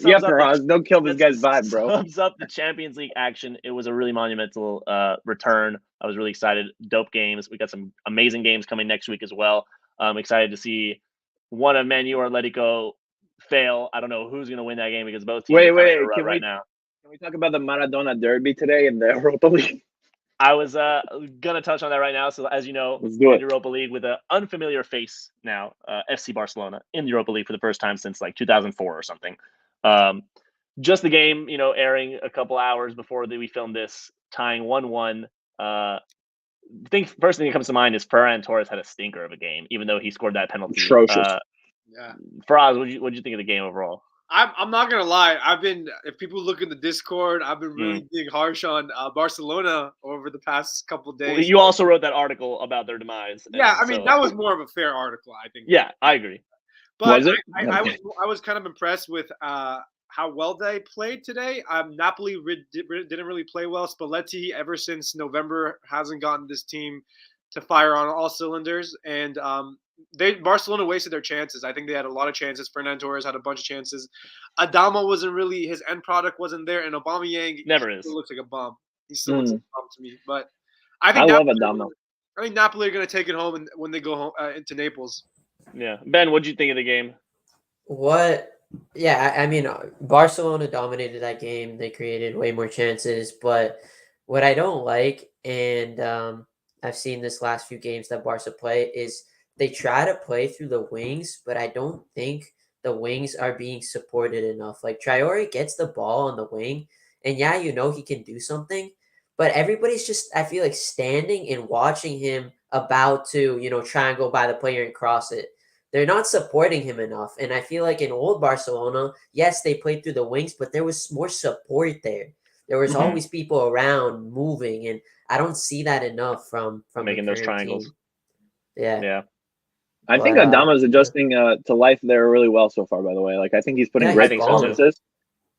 don't kill this guy's vibe, bro. Sums up the Champions League action. It was a really monumental return. I was really excited. Dope games. We got some amazing games coming next week as well. I'm excited to see one of Man U or Atletico fail. I don't know who's going to win that game because both teams are right now. Can we talk about the Maradona Derby today in the Europa League? I was going to touch on that right now. So as you know, in the Europa League with an unfamiliar face now, FC Barcelona in the Europa League for the first time since 2004 or something. Just the game, airing a couple hours before we filmed this, tying 1-1. First thing that comes to mind is Ferran Torres had a stinker of a game, even though he scored that penalty. Atrocious. Yeah. Faraz, what'd you think of the game overall? I'm not gonna lie. If people look in the Discord, I've been really being harsh on Barcelona over the past couple of days. Well, you also wrote that article about their demise. Yeah, that was more of a fair article, I think. Yeah, I agree. But I was kind of impressed with how well they played today. Napoli didn't really play well. Spalletti, ever since November, hasn't gotten this team to fire on all cylinders, and Barcelona wasted their chances. I think they had a lot of chances. Fernan Torres had a bunch of chances. Adama wasn't really, his end product wasn't there, and Aubameyang still looks like a bum. He still looks like a bum to me. But I love Adama. I think Napoli are going to take it home when they go home into Naples. Yeah, Ben, what did you think of the game? Yeah, I mean, Barcelona dominated that game. They created way more chances, but what I don't like, and I've seen this last few games that Barca play, is they try to play through the wings, but I don't think the wings are being supported enough. Like Traore gets the ball on the wing, and yeah, he can do something, but everybody's just, I feel like, standing and watching him about to, try and go by the player and cross it. They're not supporting him enough. And I feel like in old Barcelona, yes, they played through the wings, but there was more support there. There was always people around moving, and I don't see that enough from making those triangles. Team. Yeah. I think Adama's adjusting to life there really well so far, by the way. Like, I think he's putting great performances.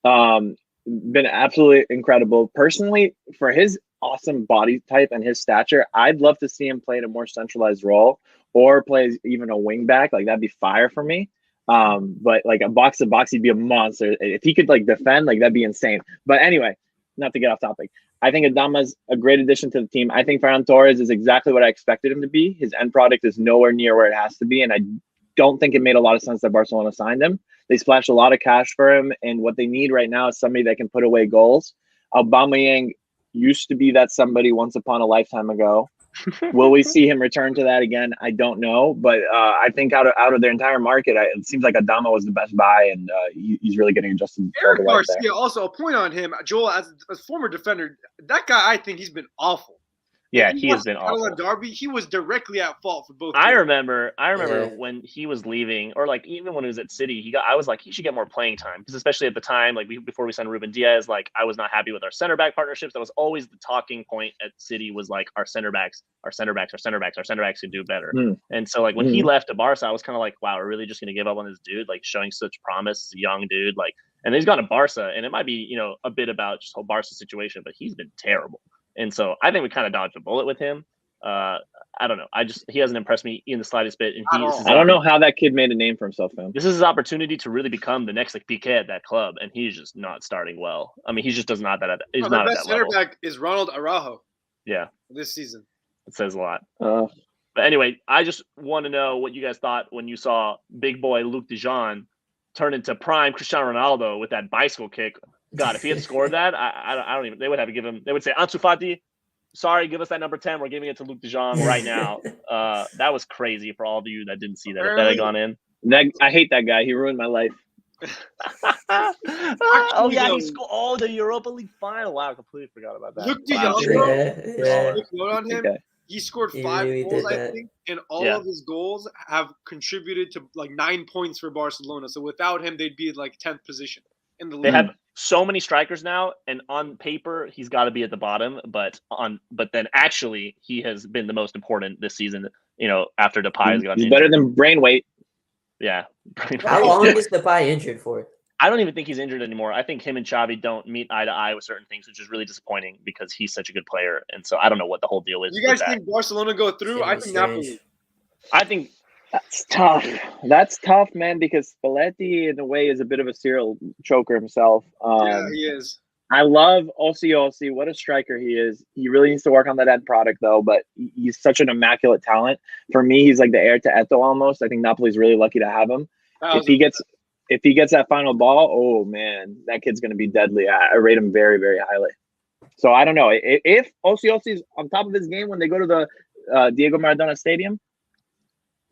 Been absolutely incredible. Personally, for his awesome body type and his stature, I'd love to see him play in a more centralized role or play even a wing back. Like, that'd be fire for me. But like a box to box, he'd be a monster. If he could like defend, like that'd be insane. But anyway, not to get off topic. I think Adama's a great addition to the team. I think Ferran Torres is exactly what I expected him to be. His end product is nowhere near where it has to be. And I don't think it made a lot of sense that Barcelona signed him. They splashed a lot of cash for him. And what they need right now is somebody that can put away goals. Aubameyang used to be that somebody once upon a lifetime ago. Will we see him return to that again? I don't know, but I think out of their entire market, it seems like Adama was the best buy, and he's really getting adjusted. Eric Garcia, also a point on him, Joel, as a former defender, that guy, I think he's been awful. Yeah, he has been awful. Derby, he was directly at fault for both. I remember when he was leaving, or like even when he was at City, I was like, he should get more playing time, because especially at the time, like before we signed Ruben Diaz, like I was not happy with our center back partnerships. That was always the talking point at City, was like our center backs could do better. And so like when he left to Barca, I was kind of like, wow, we're really just gonna give up on this dude, like showing such promise, young dude, like, and then he's gone to Barca, and it might be a bit about just whole Barca situation, but he's been terrible. And so I think we kind of dodged a bullet with him. I don't know. He hasn't impressed me in the slightest bit. And I don't know how that kid made a name for himself, man. This is his opportunity to really become the next like Piqué at that club, and he's just not starting well. I mean, he just does not that. He's not at that level. The best center back is Ronald Araujo. Yeah, this season. It says a lot. But anyway, I just want to know what you guys thought when you saw big boy Luc de Jong turn into prime Cristiano Ronaldo with that bicycle kick. God, if he had scored that, I don't even. They would have to give him. They would say, Ansu Fati, sorry, give us that number 10. We're giving it to Luc de Jong right now. That was crazy for all of you that didn't see that. If that had gone in. I hate that guy. He ruined my life. He scored the Europa League final. Wow, I completely forgot about that. Luc de Jong, on him. Okay. He scored 5 goals, I think, and all of his goals have contributed to like 9 points for Barcelona. So without him, they'd be in like 10th position. They have so many strikers now, and on paper he's got to be at the bottom, but then actually he has been the most important this season. After Depay has gotten injured. Better than Brainweight. Yeah. How long is Depay injured for? I don't even think he's injured anymore. I think him and Xavi don't meet eye to eye with certain things, which is really disappointing because he's such a good player, and so I don't know what the whole deal is. You guys think Barcelona go through? I think Napoli. I think. That's tough. That's tough, man, because Spalletti, in a way, is a bit of a serial choker himself. Yeah, he is. I love Ossi. What a striker he is. He really needs to work on that end product, though, but he's such an immaculate talent. For me, he's like the heir to Eto'o almost. I think Napoli's really lucky to have him. If he gets that final ball, oh, man, that kid's going to be deadly. I rate him very, very highly. So I don't know. If Ossi's on top of his game when they go to the Diego Maradona Stadium,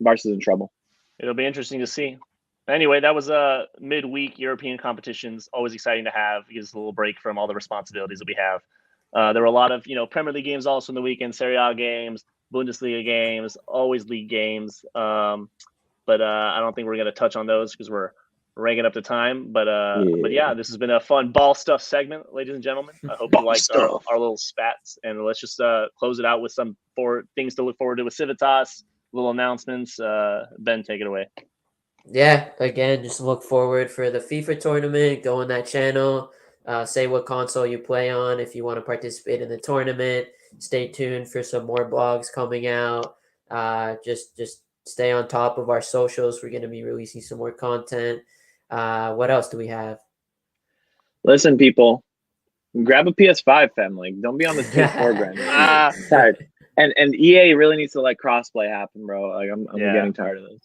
Barca's in trouble. It'll be interesting to see. Anyway, that was midweek European competitions. Always exciting to have. It gives us a little break from all the responsibilities that we have. There were a lot of Premier League games also in the weekend, Serie A games, Bundesliga games, always league games. But I don't think we're going to touch on those because we're ranking up the time. But yeah, this has been a fun ball stuff segment, ladies and gentlemen. I hope you liked our little spats. And let's just close it out with some things to look forward to with Civitas. Little announcements. Ben, take it away. Yeah, again, just look forward for the FIFA tournament. Go on that channel. Say what console you play on if you want to participate in the tournament. Stay tuned for some more blogs coming out. Just stay on top of our socials. We're going to be releasing some more content. What else do we have? Listen, people, grab a PS5, family. Don't be on this PS4 grind. Tired. And EA really needs to let crossplay happen, bro. Like I'm getting tired of this.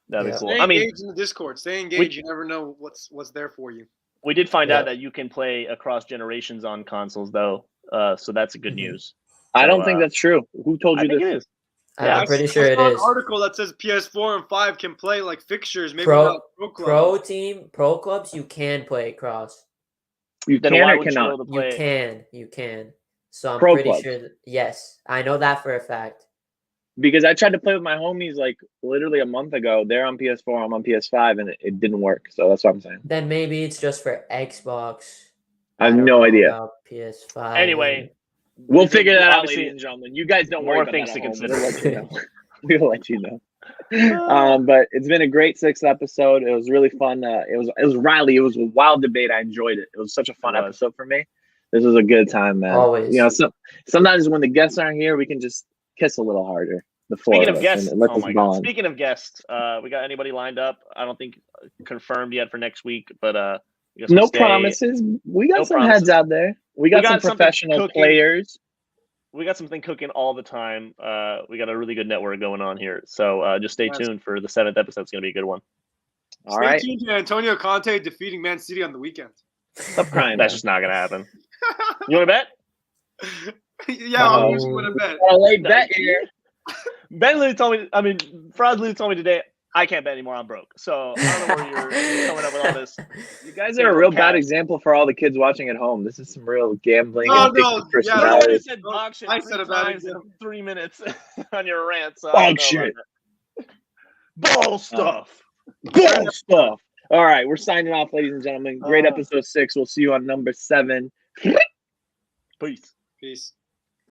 That'd be cool. Stay engaged in the Discord. Stay engaged. You never know what's there for you. We did find out that you can play across generations on consoles, though. So that's good news. I don't think that's true. Who told you this? It is. I'm pretty sure it is. An article that says PS4 and 5 can play like fixtures. Maybe pro pro clubs. You can play cross. You then can why or would cannot. You can. So I'm Pro pretty clubs. sure. Yes, I know that for a fact. Because I tried to play with my homies like literally a month ago. They're on PS4, I'm on PS5, and it didn't work. So that's what I'm saying. Then maybe it's just for Xbox. I have no idea. About PS5. Anyway, we'll figure that out, obviously, ladies and gentlemen. You guys don't worry more about things that to at home. consider. We'll let you know. But it's been a great 6th episode. It was really fun. It was Riley. It was a wild debate. I enjoyed it. It was such a fun episode for me. This was a good time, man. Always. You know, sometimes when the guests aren't here, we can just kiss a little harder. Speaking of guests, Speaking of guests, we got anybody lined up? I don't think confirmed yet for next week, but no promises. We got some heads out there. We got some professional players. We got something cooking all the time. We got a really good network going on here. So just stay tuned for the 7th episode. It's going to be a good one. Stay tuned to Antonio Conte defeating Man City on the weekend. Stop crying. That's just not going to happen. You want to bet? Yeah, I'm just going to bet. A late bet here. Ben literally told me, Fraz literally told me today, I can't bet anymore. I'm broke. So I don't know where you're coming up with all this. You guys are a real bad example for all the kids watching at home. This is some real gambling and personality. You said dog shit 3 times in 3 minutes on your rant. So dog shit. Ball stuff. Ball stuff. All right, we're signing off, ladies and gentlemen. Great episode 6. We'll see you on number 7. Peace. Peace.